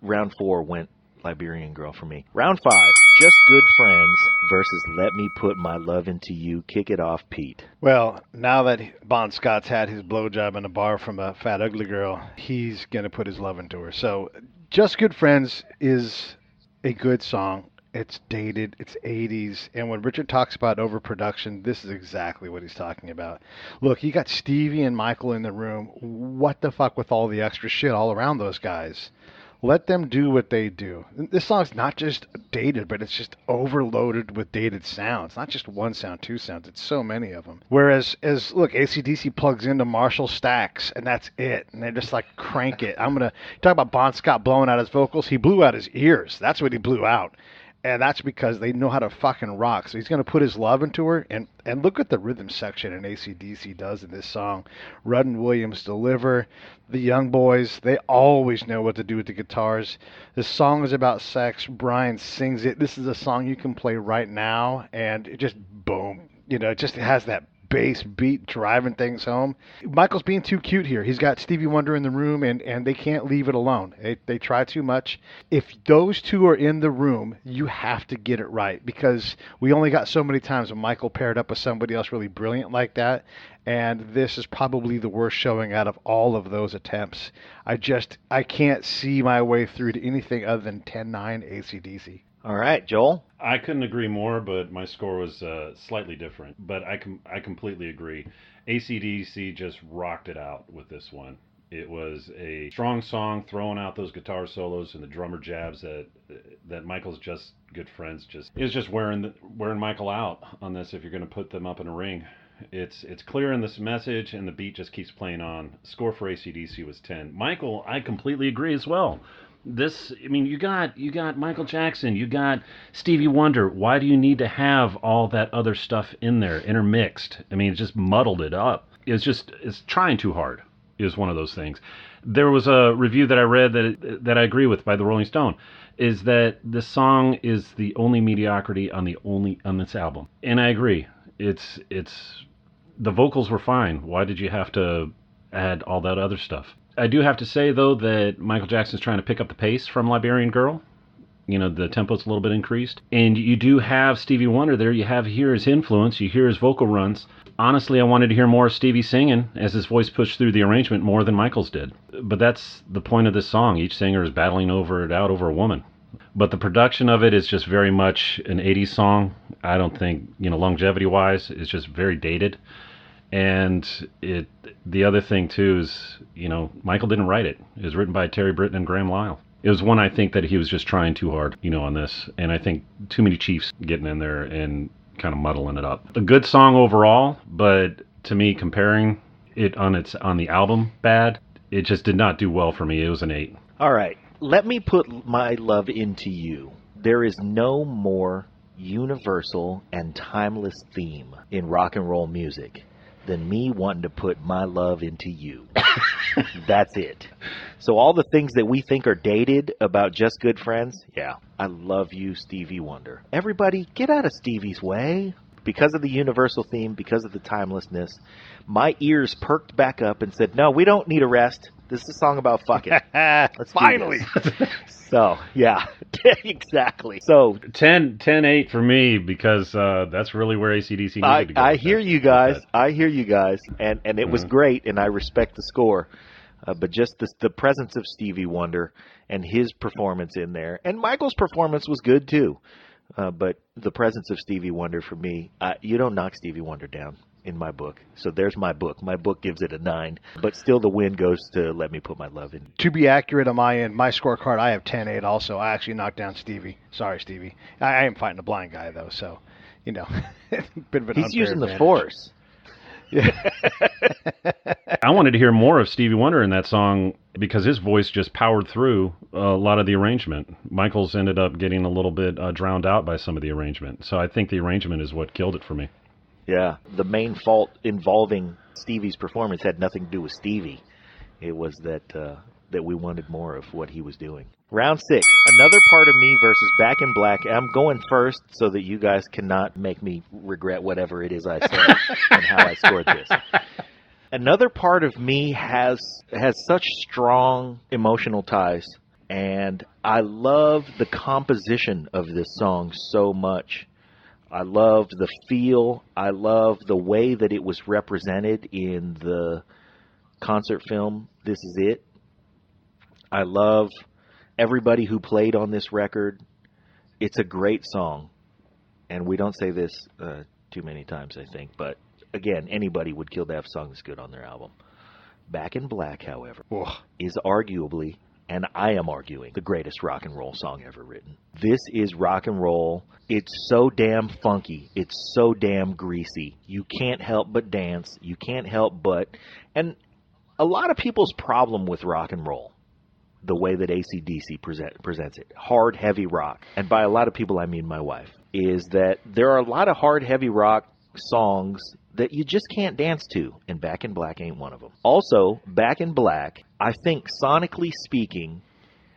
Round 4 went Liberian Girl for me. Round 5, Just Good Friends versus Let Me Put My Love Into You. Kick it off, Pete. Well, now that Bon Scott's had his blowjob in a bar from a fat ugly girl, he's going to put his love into her. So Just Good Friends is a good song. It's dated. It's 80s. And when Richard talks about overproduction, this is exactly what he's talking about. Look, you got Stevie and Michael in the room. What the fuck with all the extra shit all around those guys? Let them do what they do. This song's not just dated, but it's just overloaded with dated sounds. Not just one sound, two sounds. It's so many of them. Whereas, look, AC/DC plugs into Marshall stacks, and that's it. And they just, crank it. Talk about Bon Scott blowing out his vocals. He blew out his ears. That's what he blew out. And that's because they know how to fucking rock. So he's going to put his love into her. And look at the rhythm section in AC/DC does in this song. Rudd and Williams deliver. The young boys, they always know what to do with the guitars. This song is about sex. Brian sings it. This is a song you can play right now. And it just, boom. It just has that bass beat driving things home. Michael's being too cute here. He's got Stevie Wonder in the room, and they can't leave it alone. They try too much. If those two are in the room, you have to get it right, because we only got so many times when Michael paired up with somebody else really brilliant like that, and this is probably the worst showing out of all of those attempts. I can't see my way through to anything other than 10-9 AC/DC. All right, Joel? I couldn't agree more, but my score was slightly different. But I completely agree. AC/DC just rocked it out with this one. It was a strong song, throwing out those guitar solos and the drummer jabs that Michael's Just Good Friends is just wearing Michael out on this. If you're going to put them up in a ring, it's clear in this message, and the beat just keeps playing on. Score for AC/DC was 10. Michael, I completely agree as well. You got Michael Jackson, you got Stevie Wonder. Why do you need to have all that other stuff in there intermixed? It just muddled it up. It's trying too hard. Is one of those things. There was a review that I read that I agree with by the Rolling Stone, is that the song is the only mediocrity on this album, and I agree. It's the vocals were fine. Why did you have to add all that other stuff? I do have to say, though, that Michael Jackson's trying to pick up the pace from Liberian Girl. The tempo's a little bit increased. And you do have Stevie Wonder there. You hear his influence. You hear his vocal runs. Honestly, I wanted to hear more of Stevie singing as his voice pushed through the arrangement more than Michael's did. But that's the point of this song. Each singer is battling over a woman. But the production of it is just very much an 80s song. I don't think, longevity-wise, it's just very dated. And the other thing, too, is, Michael didn't write it. It was written by Terry Britton and Graham Lyle. It was one I think that he was just trying too hard, on this. And I think too many Chiefs getting in there and kind of muddling it up. A good song overall, but to me, comparing it on the album bad, it just did not do well for me. It was an 8. All right. Let me put my love into you. There is no more universal and timeless theme in rock and roll music than me wanting to put my love into you. That's it. So all the things that we think are dated about Just Good Friends, yeah, I love you, Stevie Wonder. Everybody, get out of Stevie's way. Because of the universal theme, because of the timelessness, my ears perked back up and said, no, we don't need a rest. This is a song about fucking. Let's finally. So, yeah, exactly. So 10-8 for me, because that's really where AC/DC needed to go. I hear you guys. And it was great, and I respect the score. But just the presence of Stevie Wonder and his performance in there. And Michael's performance was good, too. But the presence of Stevie Wonder for me, you don't knock Stevie Wonder down in my book. So there's my book. My book gives it a 9. But still the win goes to Let Me Put My Love In. To be accurate on my end, my scorecard, I have 10-8 also. I actually knocked down Stevie. Sorry, Stevie. I am fighting a blind guy, though. So, bit of an He's unfair using advantage. the force. Yeah. I wanted to hear more of Stevie Wonder in that song because his voice just powered through a lot of the arrangement. Michael's ended up getting a little bit drowned out by some of the arrangement. So I think the arrangement is what killed it for me. Yeah. The main fault involving Stevie's performance had nothing to do with Stevie. It was that we wanted more of what he was doing. Round 6, Another Part of Me versus Back in Black. I'm going first so that you guys cannot make me regret whatever it is I said and how I scored this. Another Part of Me has such strong emotional ties, and I love the composition of this song so much. I loved the feel. I love the way that it was represented in the concert film This Is It. I love everybody who played on this record. It's a great song, and we don't say this too many times, I think, but again, anybody would kill to have a song that's good on their album. Back in Black, however, is arguably, and I am arguing, the greatest rock and roll song ever written. This is rock and roll. It's so damn funky. It's so damn greasy. You can't help but dance. You can't help but... And a lot of people's problem with rock and roll, the way that AC/DC presents it, hard, heavy rock, and by a lot of people I mean my wife, is that there are a lot of hard, heavy rock songs that you just can't dance to, and Back in Black ain't one of them. Also, Back in Black, I think sonically speaking,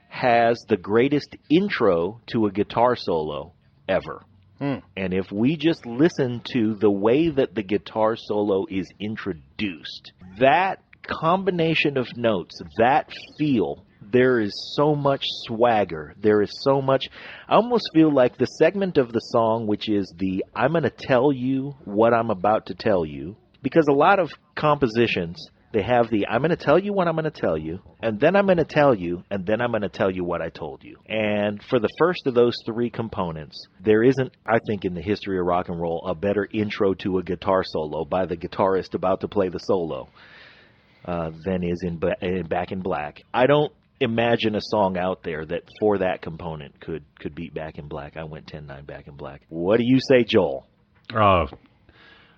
has the greatest intro to a guitar solo ever. And if we just listen to the way that the guitar solo is introduced, that combination of notes, that feel, there is so much swagger. There is so much... I almost feel like the segment of the song, which is the I'm going to tell you what I'm about to tell you, because a lot of compositions, they have the I'm going to tell you what I'm going to tell you, and then I'm going to tell you, and then I'm going to tell you what I told you. And for the first of those three components, there isn't, I think, in the history of rock and roll, a better intro to a guitar solo by the guitarist about to play the solo than is in Back in Black. I don't imagine a song out there that for that component could beat Back in Black. I went 10-9 Back in Black. What do you say, Joel?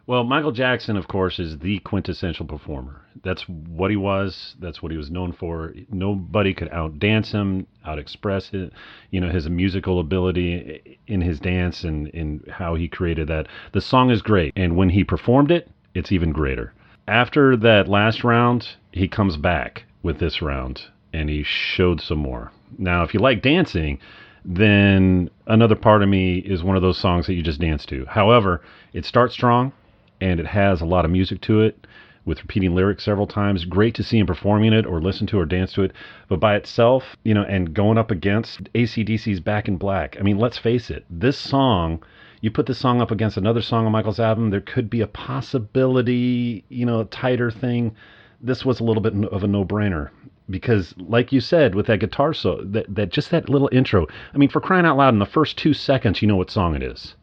Well, Michael Jackson, of course, is the quintessential performer. That's what he was. That's what he was known for. Nobody could outdance him, out-express it. His musical ability in his dance and in how he created that. The song is great, and when he performed it, it's even greater. After that last round, he comes back with this round, and he showed some more. Now, if you like dancing, then Another Part of Me is one of those songs that you just dance to. However, it starts strong, and it has a lot of music to it, with repeating lyrics several times. Great to see him performing it, or listen to, or dance to it. But by itself, and going up against AC/DC's Back in Black, I mean, let's face it, this song... You put this song up against another song on Michael's album, there could be a possibility, a tighter thing. This was a little bit of a no-brainer because, like you said, with that guitar solo, that little intro. I mean, for crying out loud, in the first 2 seconds, you know what song it is,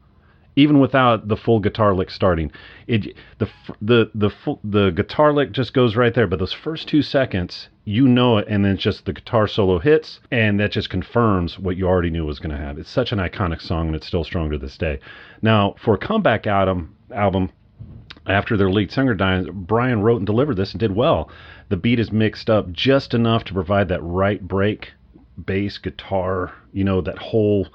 even without the full guitar lick starting. The guitar lick just goes right there, but those first 2 seconds, you know it, and then just the guitar solo hits, and that just confirms what you already knew was going to happen. It's such an iconic song, and it's still strong to this day. Now, for a comeback album, after their lead singer died, Brian wrote and delivered this and did well. The beat is mixed up just enough to provide that right break, bass, guitar, that whole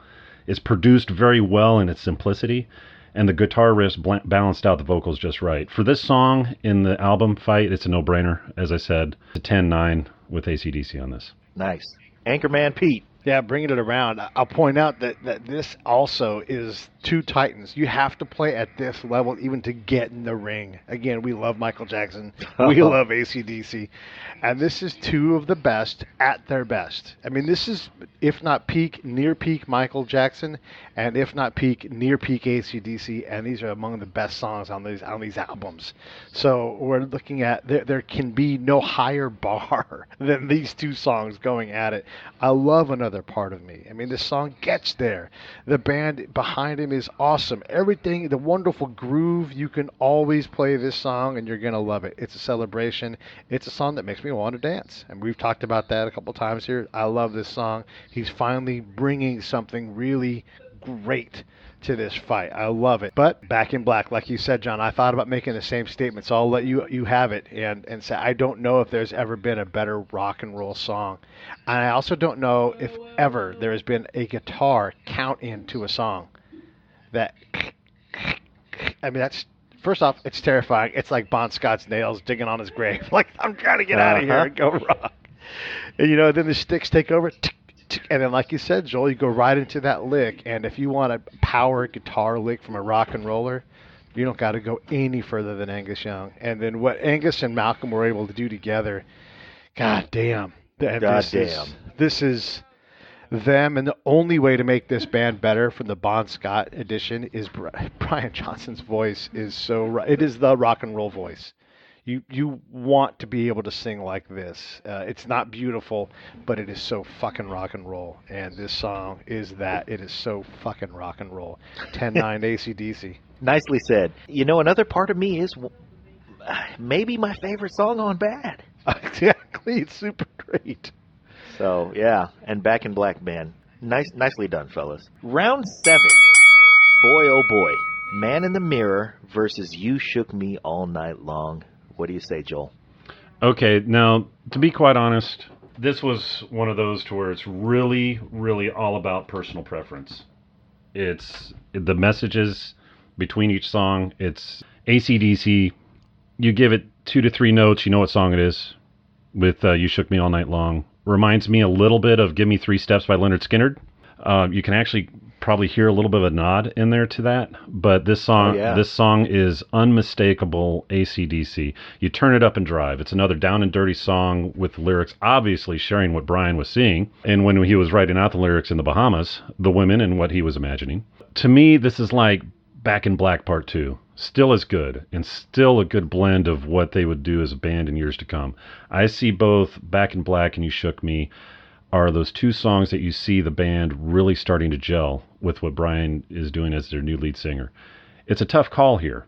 is produced very well in its simplicity. And the guitar riffs balanced out the vocals just right. For this song in the album fight, it's a no-brainer. As I said, a 10-9 with AC/DC on this. Nice. Anchorman Pete. Yeah, bringing it around, I'll point out that this also is two titans. You have to play at this level even to get in the ring. Again, we love Michael Jackson. We love AC/DC. And this is two of the best at their best. I mean, this is, if not peak, near peak Michael Jackson, and if not peak, near peak AC/DC, and these are among the best songs on these albums. So we're looking at, there can be no higher bar than these two songs going at it. I love Another Part of Me. I mean, this song gets there. The band behind him is awesome. Everything, the wonderful groove, you can always play this song and you're going to love it. It's a celebration. It's a song that makes me want to dance. And we've talked about that a couple times here. I love this song. He's finally bringing something really great to this fight. I love it. But Back in Black, like you said, John, I thought about making the same statement, so I'll let you have it and say I don't know if there's ever been a better rock and roll song. And I also don't know if ever there has been a guitar count into a song that, I mean, that's first off, it's terrifying. It's like Bon Scott's nails digging on his grave. Like, I'm trying to get out of here and go rock. And, then the sticks take over. And then, like you said, Joel, you go right into that lick. And if you want a power guitar lick from a rock and roller, you don't got to go any further than Angus Young. And then what Angus and Malcolm were able to do together, God damn. This is them, and the only way to make this band better from the Bon Scott edition is Brian Johnson's voice is it is the rock and roll voice. You want to be able to sing like this. It's not beautiful, but it is so fucking rock and roll, and this song is that. It is so fucking rock and roll. 10-9 AC/DC. Nicely said. Another part of me is maybe my favorite song on Bad. Exactly, it's super great. So, yeah, and Back in Black Band. Nicely done, fellas. Round 7. Boy, oh boy. Man in the Mirror versus You Shook Me All Night Long. What do you say, Joel? Okay, now, to be quite honest, this was one of those to where it's really, really all about personal preference. It's the messages between each song. It's AC/DC. You give it 2 to 3 notes, you know what song it is. With You Shook Me All Night Long. Reminds me a little bit of Give Me 3 Steps by Leonard Skinner. You can actually probably hear a little bit of a nod in there to that. But this song is unmistakable AC/DC. You turn it up and drive. It's another down and dirty song with lyrics obviously sharing what Brian was seeing. And when he was writing out the lyrics in the Bahamas, the women and what he was imagining. To me, this is like Back in Black Part 2. Still as good, and still a good blend of what they would do as a band in years to come. I see both Back in Black and You Shook Me are those 2 songs that you see the band really starting to gel with what Brian is doing as their new lead singer. It's a tough call here,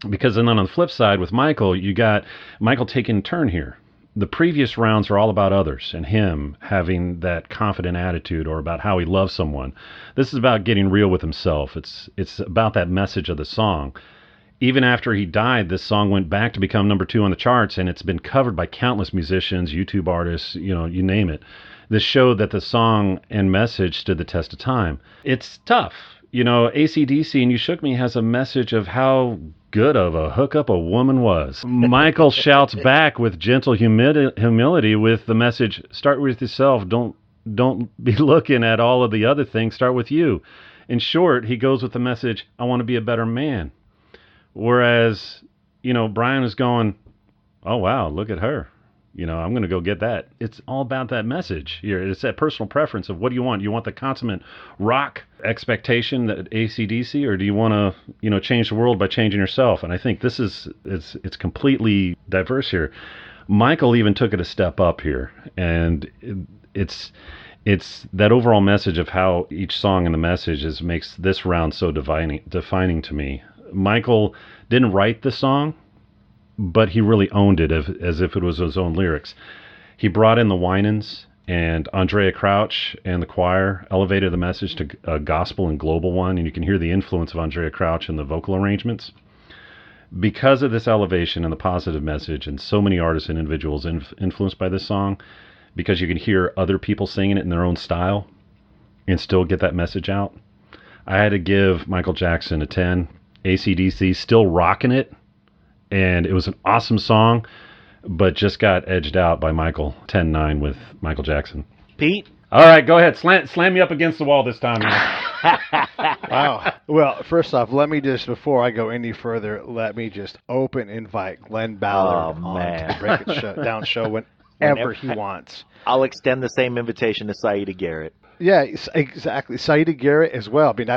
because then on the flip side with Michael, you got Michael taking a turn here. The previous rounds are all about others and him having that confident attitude or about how he loves someone. This is about getting real with himself. It's about that message of the song. Even after he died, this song went back to become number 2 on the charts, and it's been covered by countless musicians, YouTube artists, you name it. This showed that the song and message stood the test of time. It's tough. AC/DC and You Shook Me has a message of how good of a hookup a woman was. Michael shouts back with gentle humility with the message, start with yourself, don't be looking at all of the other things, start with you. In short, he goes with the message, I want to be a better man. Whereas, Brian is going, oh wow, look at her. I'm going to go get that. It's all about that message here. It's that personal preference of what do you want? You want the consummate rock expectation that AC/DC, or do you want to, change the world by changing yourself? And I think it's completely diverse here. Michael even took it a step up here, and it's that overall message of how each song and the message makes this round so defining to me. Michael didn't write the song, but he really owned it as if it was his own lyrics. He brought in the Winans, and Andrea Crouch and the choir elevated the message to a gospel and global one, and you can hear the influence of Andrea Crouch in the vocal arrangements. Because of this elevation and the positive message, and so many artists and individuals influenced by this song, because you can hear other people singing it in their own style and still get that message out, I had to give Michael Jackson a 10. AC/DC still rocking it. And it was an awesome song, but just got edged out by Michael. 10-9 with Michael Jackson. Pete? All right, go ahead. Slam me up against the wall this time. Wow. Well, first off, before I go any further, let me just invite Glenn Ballard on to the Break It Down show whenever he wants. I'll extend the same invitation to Saida Garrett. Yeah, exactly. Saida Garrett as well. I mean,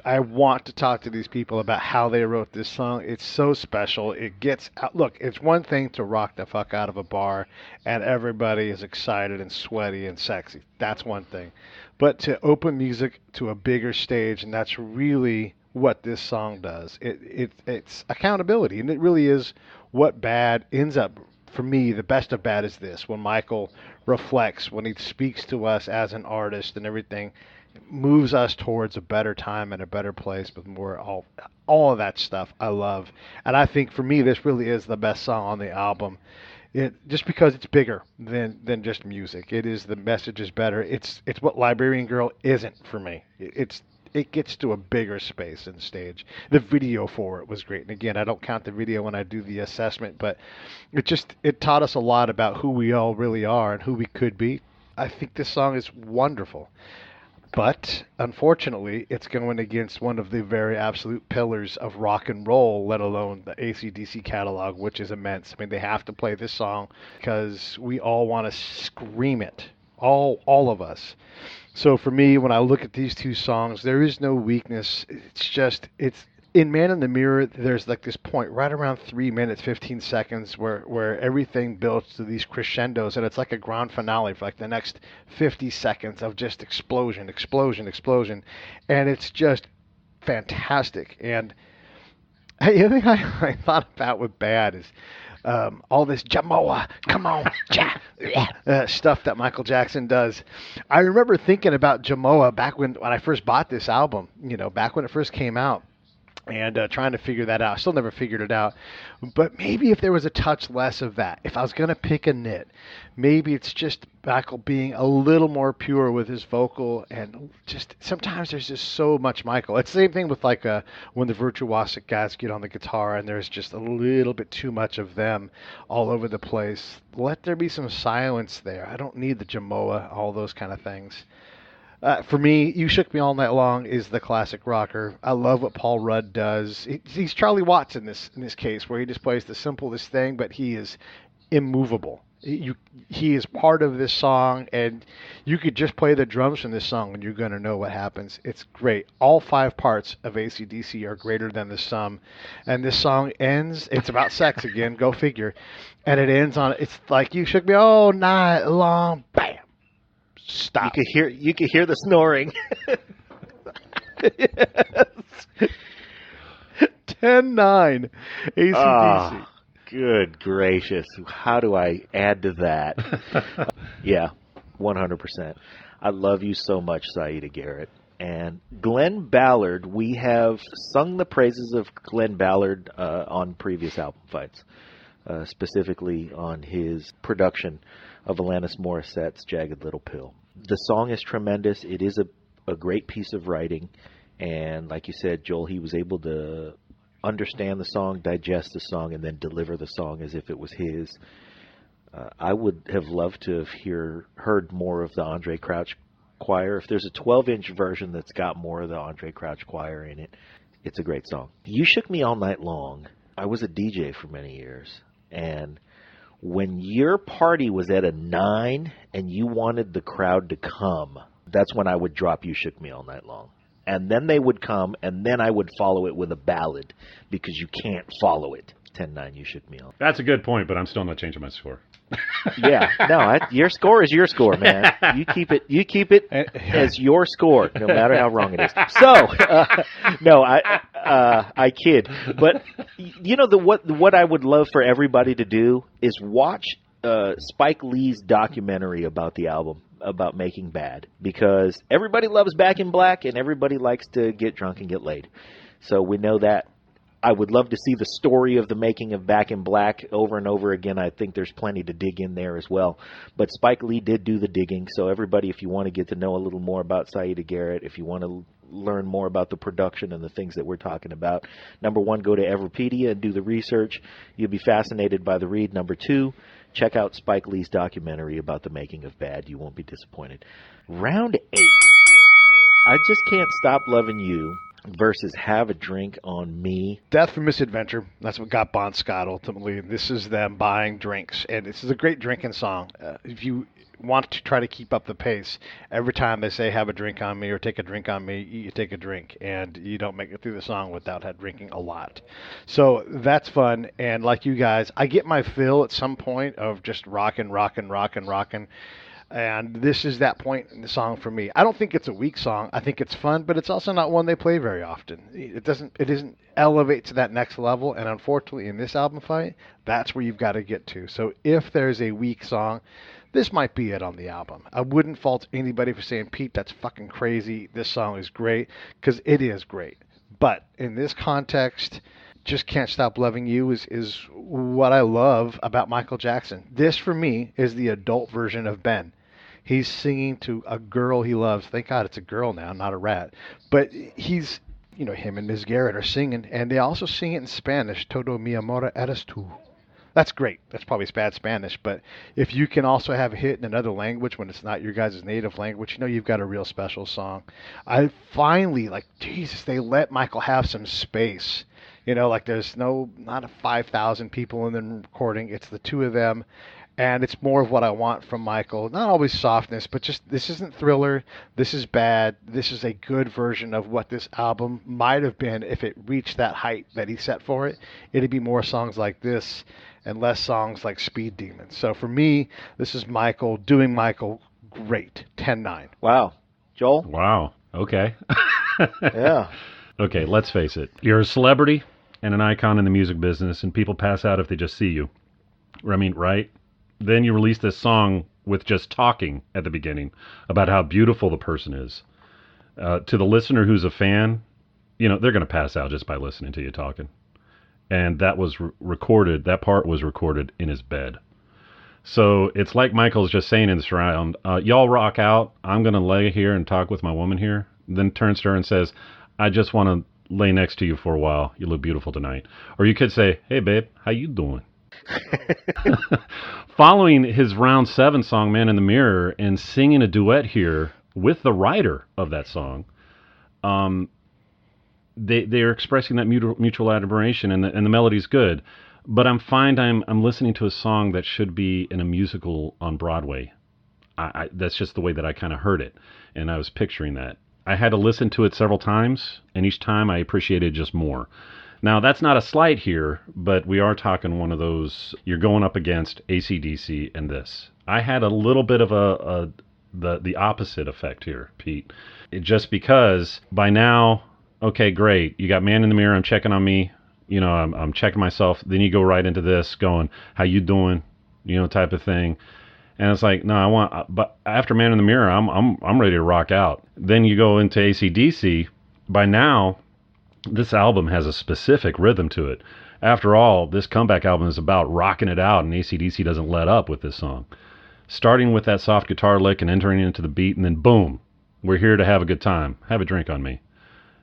I want to talk to these people about how they wrote this song. It's so special. It gets out. Look, it's one thing to rock the fuck out of a bar and everybody is excited and sweaty and sexy. That's one thing. But to open music to a bigger stage, and that's really what this song does. It's accountability, and it really is what Bad ends up. For me, the best of Bad is this, when Michael reflects, when he speaks to us as an artist and everything, moves us towards a better time and a better place with more all of that stuff I love. And I think for me this really is the best song on the album. Just because it's bigger than just music. It is, the message is better. It's what Liberian Girl isn't for me. it gets to a bigger space and stage. The video for it was great. And again, I don't count the video when I do the assessment, but it taught us a lot about who we all really are and who we could be. I think this song is wonderful. But unfortunately, it's going against one of the very absolute pillars of rock and roll, let alone the AC/DC catalog, which is immense. I mean, they have to play this song because we all want to scream it, all of us. So for me, when I look at these two songs, there is no weakness. It's in Man in the Mirror, there's like this point right around 3 minutes, 15 seconds where everything builds to these crescendos, and it's like a grand finale for like the next 50 seconds of just explosion. And it's just fantastic. And the other thing I thought about with Bad is all this Jamoa, come on, stuff that Michael Jackson does. I remember thinking about Jamoa back when I first bought this album, back when it first came out. And trying to figure that out. I still never figured it out. But maybe if there was a touch less of that, if I was going to pick a nit, maybe it's just Michael being a little more pure with his vocal. And just sometimes there's just so much Michael. It's the same thing with like when the virtuosic guys get on the guitar and there's just a little bit too much of them all over the place. Let there be some silence there. I don't need the Jamoa, all those kind of things. For me, You Shook Me All Night Long is the classic rocker. I love what Paul Rudd does. He's Charlie Watts in this case, where he just plays the simplest thing, but he is immovable. He is part of this song, and you could just play the drums from this song, and you're going to know what happens. It's great. All 5 parts of AC/DC are greater than the sum, and this song ends. It's about sex again. Go figure. And it ends on. It's like You Shook Me All Night Long. Bam. Stop. You could hear the snoring. Yes. 10-9 AC/DC. Oh, good gracious. How do I add to that? Yeah, 100%. I love you so much, Saida Garrett. And Glenn Ballard, we have sung the praises of Glenn Ballard on previous album fights, specifically on his production of Alanis Morissette's Jagged Little Pill. The song is tremendous. It is a great piece of writing. And like you said, Joel, he was able to understand the song, digest the song, and then deliver the song as if it was his. I would have loved to have heard more of the Andre Crouch Choir. If there's a 12-inch version that's got more of the Andre Crouch Choir in it, it's a great song. You Shook Me All Night Long. I was a DJ for many years, and when your party was at a 9 and you wanted the crowd to come, that's when I would drop You Shook Me All Night Long. And then they would come, and then I would follow it with a ballad, because you can't follow it. 10-9, You Shook Me All. That's a good point, but I'm still not changing my score. Yeah, no, your score is your score, man. You keep it as your score, no matter how wrong it is. So, no, I kid. But what I would love for everybody to do is watch Spike Lee's documentary about the album, about Making Bad, because everybody loves Back in Black and everybody likes to get drunk and get laid. So we know that. I would love to see the story of the making of Back in Black over and over again. I think there's plenty to dig in there as well. But Spike Lee did do the digging. So everybody, if you want to get to know a little more about Saida Garrett, if you want to learn more about the production and the things that we're talking about, number 1, go to Everpedia and do the research. You'll be fascinated by the read. Number 2, check out Spike Lee's documentary about the making of Bad. You won't be disappointed. Round 8. I Just Can't Stop Loving You versus Have a Drink on Me. Death from Misadventure. That's what got Bon Scott ultimately. This is them buying drinks. And this is a great drinking song. If you want to try to keep up the pace, every time they say have a drink on me or take a drink on me, you take a drink. And you don't make it through the song without drinking a lot. So that's fun. And like you guys, I get my fill at some point of just rocking. And this is that point in the song for me. I don't think it's a weak song. I think it's fun, but it's also not one they play very often. It doesn't elevate to that next level. And unfortunately, in this album fight, that's where you've got to get to. So if there's a weak song, this might be it on the album. I wouldn't fault anybody for saying, Pete, that's fucking crazy. This song is great, because it is great. But in this context, Just Can't Stop Loving You is what I love about Michael Jackson. This, for me, is the adult version of Ben. He's singing to a girl he loves. Thank God it's a girl now, not a rat. But he's, him and Ms. Garrett are singing, and they also sing it in Spanish. Todo mi amor eres tú. That's great. That's probably bad Spanish, but if you can also have a hit in another language when it's not your guys' native language, you've got a real special song. I finally, Jesus, they let Michael have some space. There's not 5,000 people in the recording. It's the two of them, and it's more of what I want from Michael. Not always softness, but just this isn't Thriller. This is bad. This is a good version of what this album might have been if it reached that height that he set for it. It'd be more songs like this and less songs like Speed Demon. So for me, this is Michael doing Michael great. 10-9. Wow. Joel? Wow. Okay. Yeah. Okay, let's face it. You're a celebrity and an icon in the music business, and people pass out if they just see you. I mean, right? Then you release this song with just talking at the beginning about how beautiful the person is. To the listener who's a fan, they're going to pass out just by listening to you talking. And that was recorded, that part was recorded in his bed. So it's like Michael's just saying in this round, y'all rock out, I'm going to lay here and talk with my woman here. Then turns to her and says, I just want to lay next to you for a while. You look beautiful tonight. Or you could say, hey, babe, how you doing? Following his round 7 song, Man in the Mirror, and singing a duet here with the writer of that song, they're expressing that mutual admiration, and the melody's good. But I'm listening to a song that should be in a musical on Broadway. That's just the way that I kind of heard it, and I was picturing that. I had to listen to it several times, and each time I appreciated it just more. Now, that's not a slight here, but we are talking one of those, you're going up against AC/DC and this. I had a little bit of the opposite effect here, Pete. Just because by now, okay, great, you got Man in the Mirror, I'm checking on me, I'm checking myself. Then you go right into this going, how you doing, type of thing. And it's like, no, but after Man in the Mirror, I'm ready to rock out. Then you go into AC/DC. By now, this album has a specific rhythm to it. After all, this comeback album is about rocking it out, and AC/DC doesn't let up with this song. Starting with that soft guitar lick and entering into the beat, and then boom, we're here to have a good time. Have a drink on me.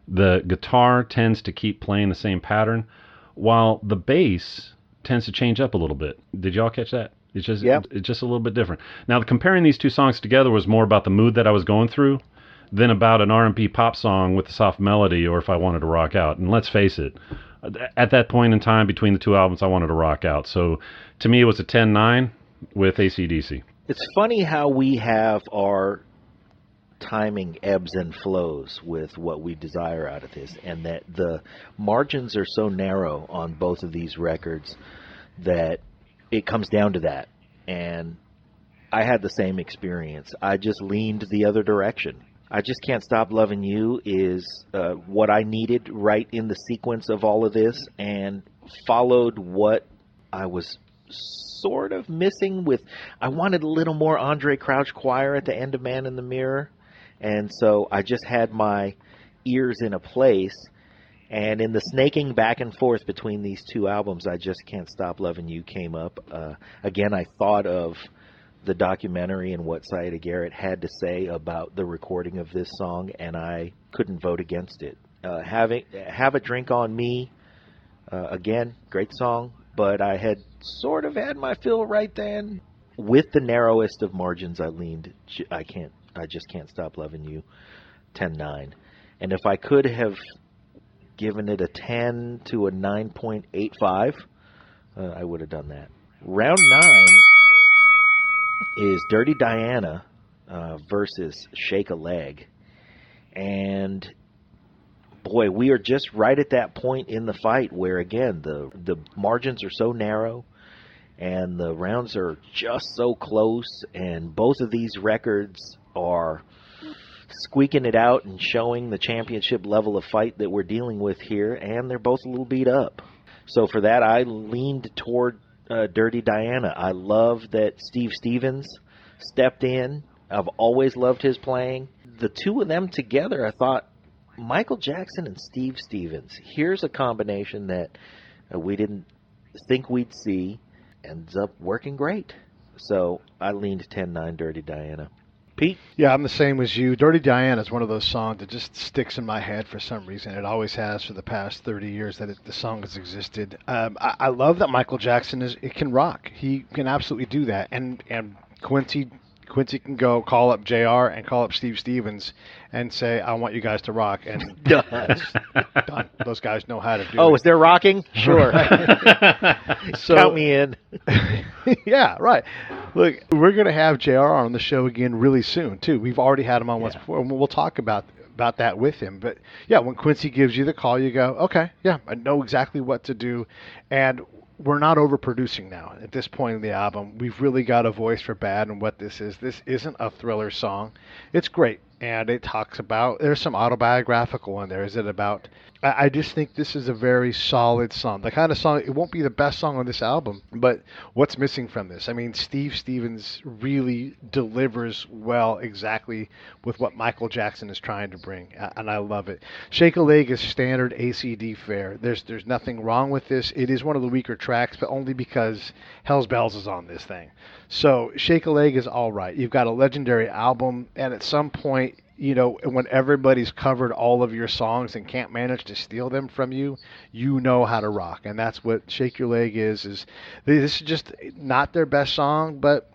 The guitar tends to keep playing the same pattern, while the bass tends to change up a little bit. Did y'all catch that? It's just a little bit different. Now, comparing these two songs together was more about the mood that I was going through than about an R&B pop song with a soft melody, or if I wanted to rock out. And let's face it, at that point in time between the two albums, I wanted to rock out. So to me, it was a 10-9 with AC/DC. It's funny how we have our timing ebbs and flows with what we desire out of this, and that the margins are so narrow on both of these records that it comes down to that. And I had the same experience. I just leaned the other direction. I Just Can't Stop Loving You is what I needed right in the sequence of all of this, and followed what I was sort of missing with. I wanted a little more Andre Crouch choir at the end of Man in the Mirror, and so I just had my ears in a place. And in the snaking back and forth between these two albums, I Just Can't Stop Loving You came up. Again, I thought of the documentary and what Saida Garrett had to say about the recording of this song, and I couldn't vote against it. Have a Drink on Me, again, great song, but I had sort of had my fill right then. With the narrowest of margins, I leaned, I Just Can't Stop Loving You, 10-9. And if I could have given it a 10 to a 9.85, I would have done that. Round 9 is Dirty Diana versus Shake a Leg. And boy, we are just right at that point in the fight where, again, the margins are so narrow and the rounds are just so close, and both of these records are squeaking it out and showing the championship level of fight that we're dealing with here, and they're both a little beat up. So for that, I leaned toward Dirty Diana. I love that Steve Stevens stepped in. I've always loved his playing. The two of them together, I thought, Michael Jackson and Steve Stevens. Here's a combination that we didn't think we'd see. Ends up working great. So I leaned 10-9 Dirty Diana. Pete? Yeah, I'm the same as you. Dirty Diana is one of those songs that just sticks in my head for some reason. It always has for the past 30 years that the song has existed. I love that Michael Jackson it can rock. He can absolutely do that. And Quincy can go call up JR and call up Steve Stevens and say, I want you guys to rock. And done. Those guys know how to do it. Oh, is there rocking? Sure. So, count me in. Yeah, right. Look, we're going to have JR on the show again really soon, too. We've already had him on once before, and we'll talk about that with him. But, yeah, when Quincy gives you the call, you go, okay, yeah, I know exactly what to do. And we're not overproducing now at this point in the album. We've really got a voice for Bad and what this is. This isn't a Thriller song. It's great. And it talks about, there's some autobiographical in there. Is it about, I just think this is a very solid song. The kind of song, it won't be the best song on this album, but what's missing from this? I mean, Steve Stevens really delivers well exactly with what Michael Jackson is trying to bring, and I love it. Shake a Leg is standard ACD fare. There's nothing wrong with this. It is one of the weaker tracks, but only because Hell's Bells is on this thing. So Shake a Leg is all right. You've got a legendary album, and at some point, you know, when everybody's covered all of your songs and can't manage to steal them from you, you know how to rock. And that's what Shake Your Leg is. This is just not their best song, but,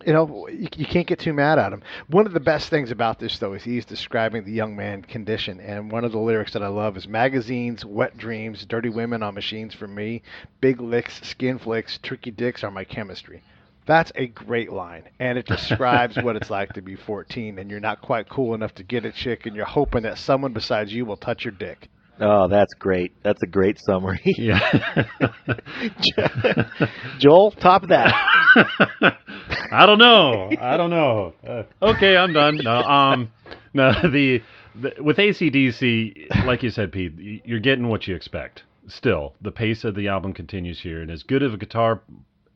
you know, you can't get too mad at him. One of the best things about this, though, is he's describing the young man condition. And one of the lyrics that I love is magazines, wet dreams, dirty women on machines for me, big licks, skin flicks, tricky dicks are my chemistry. That's a great line, and it describes what it's like to be 14 and you're not quite cool enough to get a chick, and you're hoping that someone besides you will touch your dick. Oh, that's great. That's a great summary. Yeah. Joel, top that. I don't know. Okay, I'm done. No, the with AC/DC, like you said, Pete, you're getting what you expect. Still, the pace of the album continues here, and as good of a guitar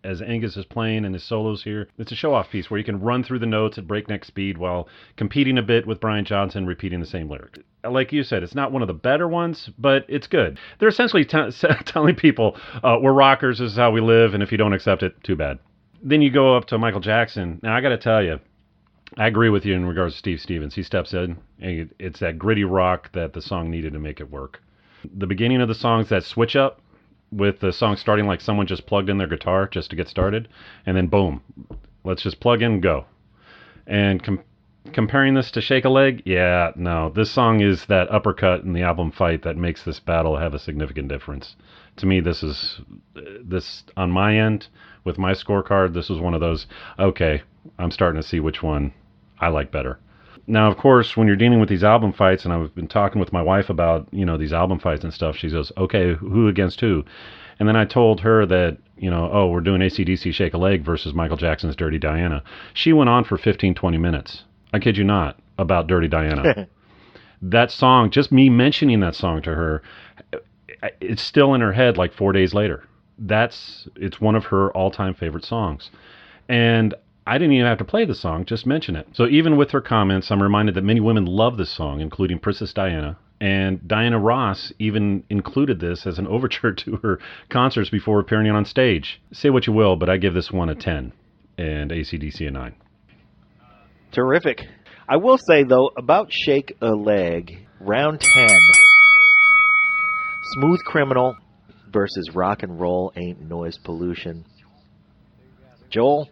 as Angus is playing and his solos here, it's a show-off piece where you can run through the notes at breakneck speed while competing a bit with Brian Johnson, repeating the same lyrics. Like you said, it's not one of the better ones, but it's good. They're essentially telling people, we're rockers, this is how we live, and if you don't accept it, too bad. Then you go up to Michael Jackson. Now, I got to tell you, I agree with you in regards to Steve Stevens. He steps in, and it's that gritty rock that the song needed to make it work. The beginning of the song's that switch up, with the song starting like someone just plugged in their guitar just to get started, and then boom, let's just plug in and go. And comparing this to Shake a Leg, yeah, no, this song is that uppercut in the album fight that makes this battle have a significant difference. To me, this on my end, with my scorecard, this is one of those, okay, I'm starting to see which one I like better. Now, of course, when you're dealing with these album fights, and I've been talking with my wife about, these album fights and stuff, she goes, okay, who against who? And then I told her that, we're doing AC/DC Shake a Leg versus Michael Jackson's Dirty Diana. She went on for 15, 20 minutes. I kid you not, about Dirty Diana. That song, just me mentioning that song to her, it's still in her head like 4 days later. It's one of her all-time favorite songs. And I didn't even have to play the song, just mention it. So even with her comments, I'm reminded that many women love this song, including Princess Diana. And Diana Ross even included this as an overture to her concerts before appearing on stage. Say what you will, but I give this one a 10 and AC/DC a 9. Terrific. I will say, though, about Shake a Leg, round 10, Smooth Criminal versus Rock and Roll Ain't Noise Pollution. Joel,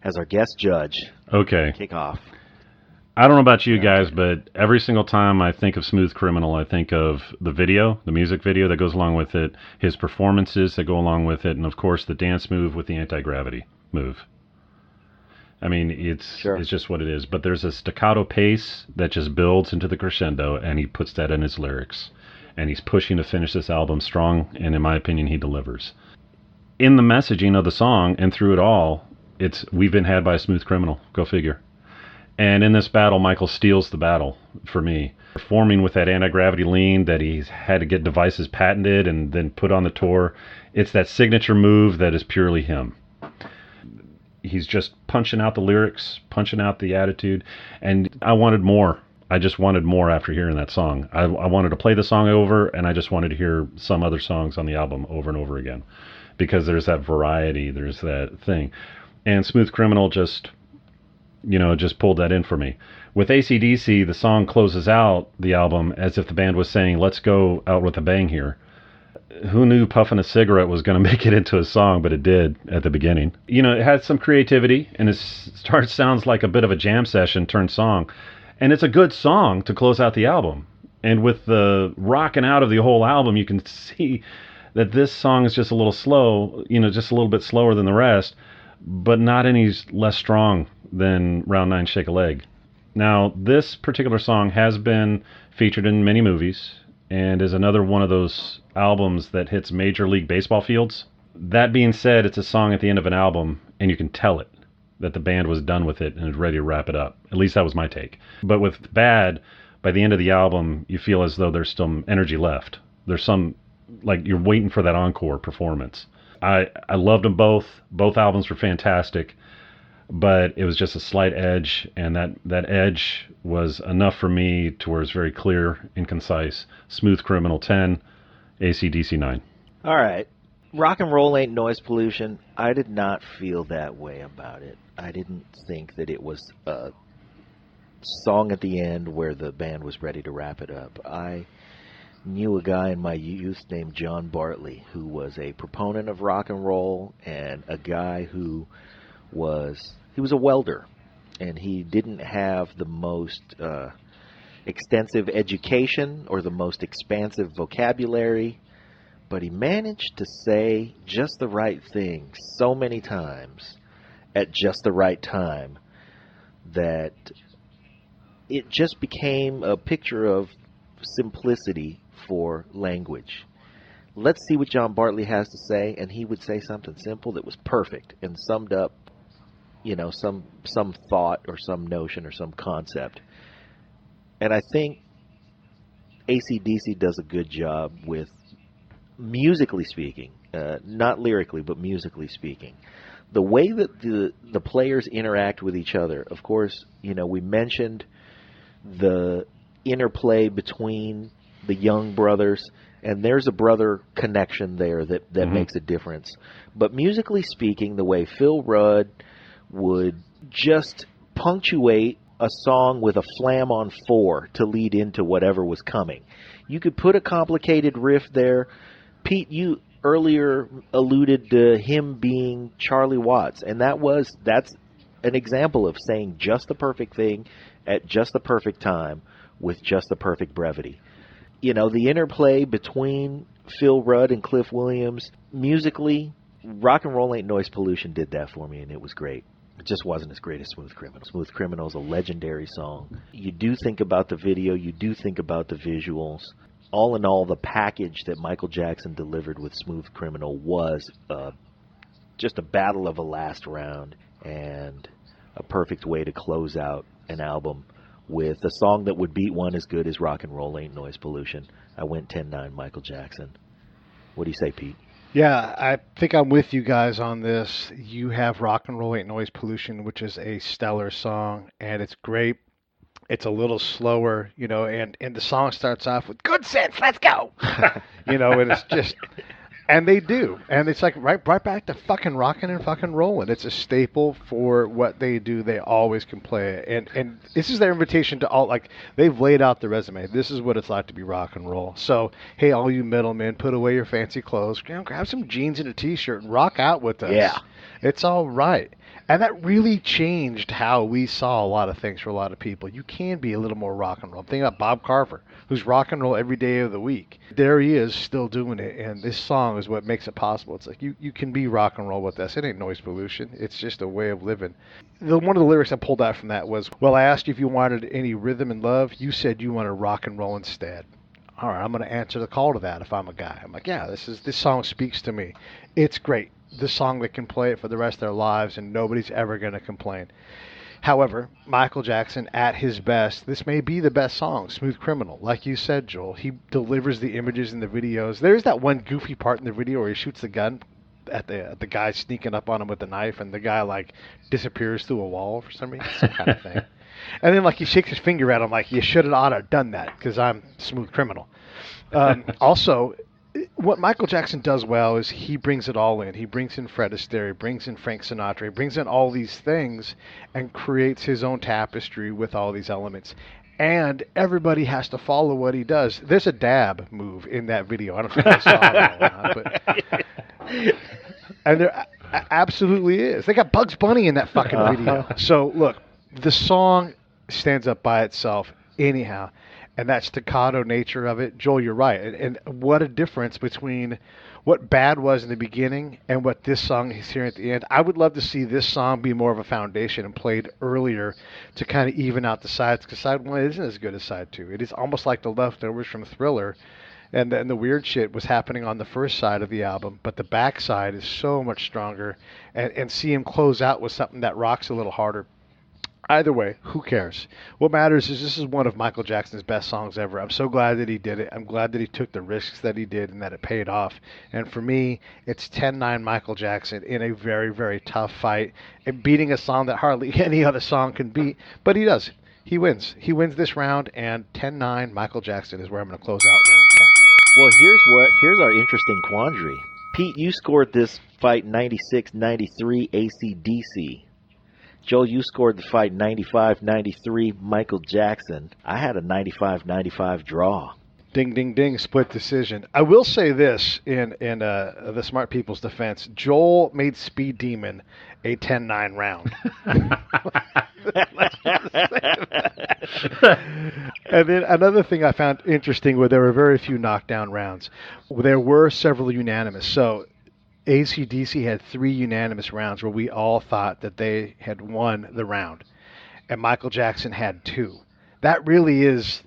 as our guest judge. Okay. Kick off. I don't know about you guys, but every single time I think of Smooth Criminal, I think of the video, the music video that goes along with it, his performances that go along with it, and of course the dance move with the anti-gravity move. I mean, it's just what it is. But there's a staccato pace that just builds into the crescendo, and he puts that in his lyrics. And he's pushing to finish this album strong, and in my opinion, he delivers. In the messaging of the song, and through it all, we've been had by a smooth criminal. Go figure. And in this battle, Michael steals the battle for me. Performing with that anti-gravity lean that he's had to get devices patented and then put on the tour. It's that signature move that is purely him. He's just punching out the lyrics, punching out the attitude. And I wanted more. I just wanted more after hearing that song. I wanted to play the song over, and I just wanted to hear some other songs on the album over and over again. Because there's that variety, there's that thing. And Smooth Criminal just just pulled that in for me. With AC/DC, the song closes out the album as if the band was saying, let's go out with a bang here. Who knew puffing a cigarette was going to make it into a song, but it did at the beginning. It had some creativity, and it sounds like a bit of a jam session turned song. And it's a good song to close out the album. And with the rocking out of the whole album, you can see that this song is just a little slow, just a little bit slower than the rest, but not any less strong than Round 9 Shake a Leg. Now, this particular song has been featured in many movies and is another one of those albums that hits Major League Baseball fields. That being said, it's a song at the end of an album, and you can tell it, that the band was done with it and is ready to wrap it up. At least that was my take. But with Bad, by the end of the album, you feel as though there's some energy left. There's some, like you're waiting for that encore performance. I loved them both. Both albums were fantastic. But it was just a slight edge, and that edge was enough for me to where it's very clear and concise. Smooth Criminal 10, AC/DC 9. All right. Rock and Roll Ain't Noise Pollution. I did not feel that way about it. I didn't think that it was a song at the end where the band was ready to wrap it up. I knew a guy in my youth named John Bartley who was a proponent of rock and roll, and a guy who was a welder, and he didn't have the most extensive education or the most expansive vocabulary, but he managed to say just the right thing so many times at just the right time that it just became a picture of simplicity for language. Let's see what John Bartley has to say, and he would say something simple that was perfect and summed up some thought or some notion or some concept. And I think AC/DC does a good job with, musically speaking, not lyrically, but musically speaking, the way that the players interact with each other. Of course, we mentioned the interplay between the young brothers, and there's a brother connection there that makes a difference. But musically speaking, the way Phil Rudd would just punctuate a song with a flam on 4 to lead into whatever was coming. You could put a complicated riff there. Pete, you earlier alluded to him being Charlie Watts, and that's an example of saying just the perfect thing at just the perfect time with just the perfect brevity. The interplay between Phil Rudd and Cliff Williams, musically, Rock and Roll Ain't Noise Pollution did that for me, and it was great. It just wasn't as great as Smooth Criminal. Smooth Criminal is a legendary song. You do think about the video. You do think about the visuals. All in all, the package that Michael Jackson delivered with Smooth Criminal was just a battle of a last round and a perfect way to close out an album with a song that would beat one as good as Rock and Roll Ain't Noise Pollution. I went 10-9 Michael Jackson. What do you say, Pete? Yeah, I think I'm with you guys on this. You have Rock and Roll Ain't Noise Pollution, which is a stellar song, and it's great. It's a little slower, and the song starts off with "Good sense, let's go," and it's just, and they do, and it's like right back to fucking rocking and fucking rolling. It's a staple for what they do. They always can play it, and this is their invitation to all. Like, they've laid out the resume. This is what it's like to be rock and roll. So hey, all you middlemen, put away your fancy clothes, grab some jeans and a t-shirt and rock out with us. Yeah, it's all right. And that really changed how we saw a lot of things for a lot of people. You can be a little more rock and roll. I'm thinking about Bob Carver, who's rock and roll every day of the week. There he is, still doing it, and this song is what makes it possible. It's like you can be rock and roll with this. It ain't noise pollution. It's just a way of living. One of the lyrics I pulled out from that was, "Well, I asked you if you wanted any rhythm and love. You said you wanted rock and roll instead." All right, I'm going to answer the call to that if I'm a guy. I'm like, yeah, this song speaks to me. It's great. The song that can play it for the rest of their lives, and nobody's ever going to complain. However, Michael Jackson, at his best, this may be the best song, Smooth Criminal. Like you said, Joel, he delivers the images in the videos. There's that one goofy part in the video where he shoots the gun at the guy sneaking up on him with the knife, and the guy, disappears through a wall for some reason, some kind of thing. And then, he shakes his finger at him like, you should have ought to have done that, because I'm Smooth Criminal. Also, what Michael Jackson does well is he brings it all in. He brings in Fred Astaire, he brings in Frank Sinatra, he brings in all these things and creates his own tapestry with all these elements. And everybody has to follow what he does. There's a dab move in that video. I don't know if you saw it or not, but and there absolutely is. They got Bugs Bunny in that fucking video. So look, the song stands up by itself anyhow. And that staccato nature of it, Joel, you're right. And what a difference between what Bad was in the beginning and what this song is here at the end. I would love to see this song be more of a foundation and played earlier to kind of even out the sides, because side one isn't as good as side two. It is almost like the leftovers from Thriller, and then the weird shit was happening on the first side of the album, but the back side is so much stronger, and see him close out with something that rocks a little harder. Either way, who cares? What matters is this is one of Michael Jackson's best songs ever. I'm so glad that he did it. I'm glad that he took the risks that he did and that it paid off. And for me, it's 10-9 Michael Jackson in a very, very tough fight, and beating a song that hardly any other song can beat. But he does. He wins. He wins this round, and 10-9 Michael Jackson is where I'm going to close out round 10. Well, here's our interesting quandary. Pete, you scored this fight 96-93 AC/DC. Joel, you scored the fight 95-93 Michael Jackson. I had a 95-95 draw. Ding, ding, ding, split decision. I will say this in the smart people's defense. Joel made Speed Demon a 10-9 round. And then another thing I found interesting where there were very few knockdown rounds. There were several unanimous. So AC/DC had 3 unanimous rounds where we all thought that they had won the round, and Michael Jackson had 2. That really is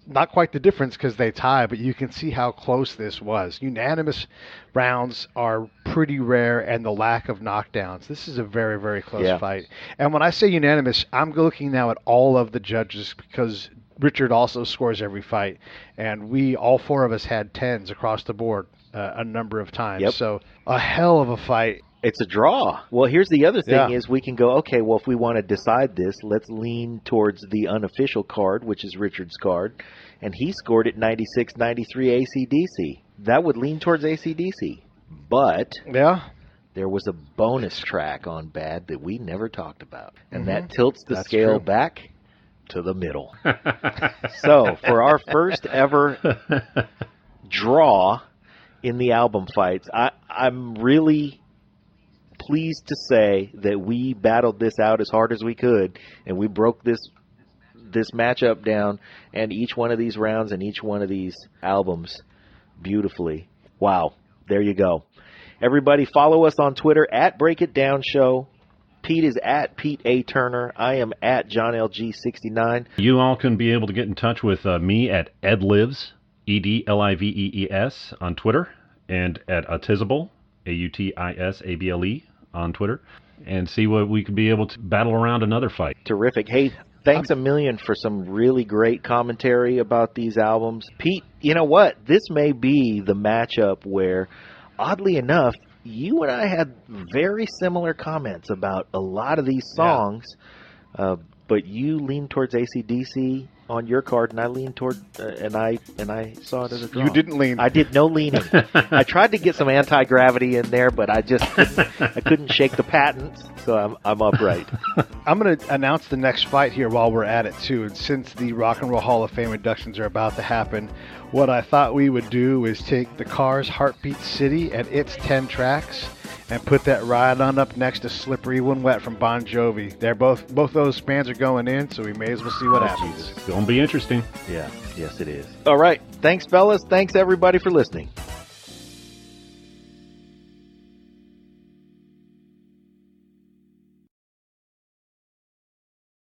not quite the difference because they tie, but you can see how close this was. Unanimous rounds are pretty rare, and the lack of knockdowns. This is a very, very close fight. And when I say unanimous, I'm looking now at all of the judges because Richard also scores every fight, and all 4 of us had 10s across the board a number of times. Yep. So a hell of a fight. It's a draw. Well, here's the other thing is we can go, okay, well, if we want to decide this, let's lean towards the unofficial card, which is Richard's card, and he scored it 96-93 AC/DC. That would lean towards AC/DC. But there was a bonus track on Bad that we never talked about, and that tilts the scale back to the middle. So for our first ever draw in the album fights, I'm really pleased to say that we battled this out as hard as we could, and we broke this matchup down and each one of these rounds and each one of these albums beautifully. Wow, there you go. Everybody follow us on Twitter at Break It Down Show. Pete is at Pete A. Turner. I am at John LG69. You all can be able to get in touch with me at EdLives, EdLivees on Twitter, and at Autisable, AUTISABLE on Twitter, and see what we could be able to battle around another fight. Terrific. Hey, thanks a million for some really great commentary about these albums. Pete, you know what? This may be the matchup where, oddly enough, you and I had very similar comments about a lot of these songs, but you leaned towards AC/DC on your card, and I leaned toward, and I saw it as a draw. You didn't lean. I did no leaning. I tried to get some anti-gravity in there, but I just couldn't shake the patents, so I'm upright. I'm going to announce the next fight here while we're at it, too. And since the Rock and Roll Hall of Fame inductions are about to happen, what I thought we would do is take the Cars' Heartbeat City and its 10 tracks and put that right on up next to Slippery When Wet from Bon Jovi. They're both those bands are going in, so we may as well see what happens. It's going to be interesting. Yeah, yes it is. All right. Thanks, fellas. Thanks, everybody, for listening.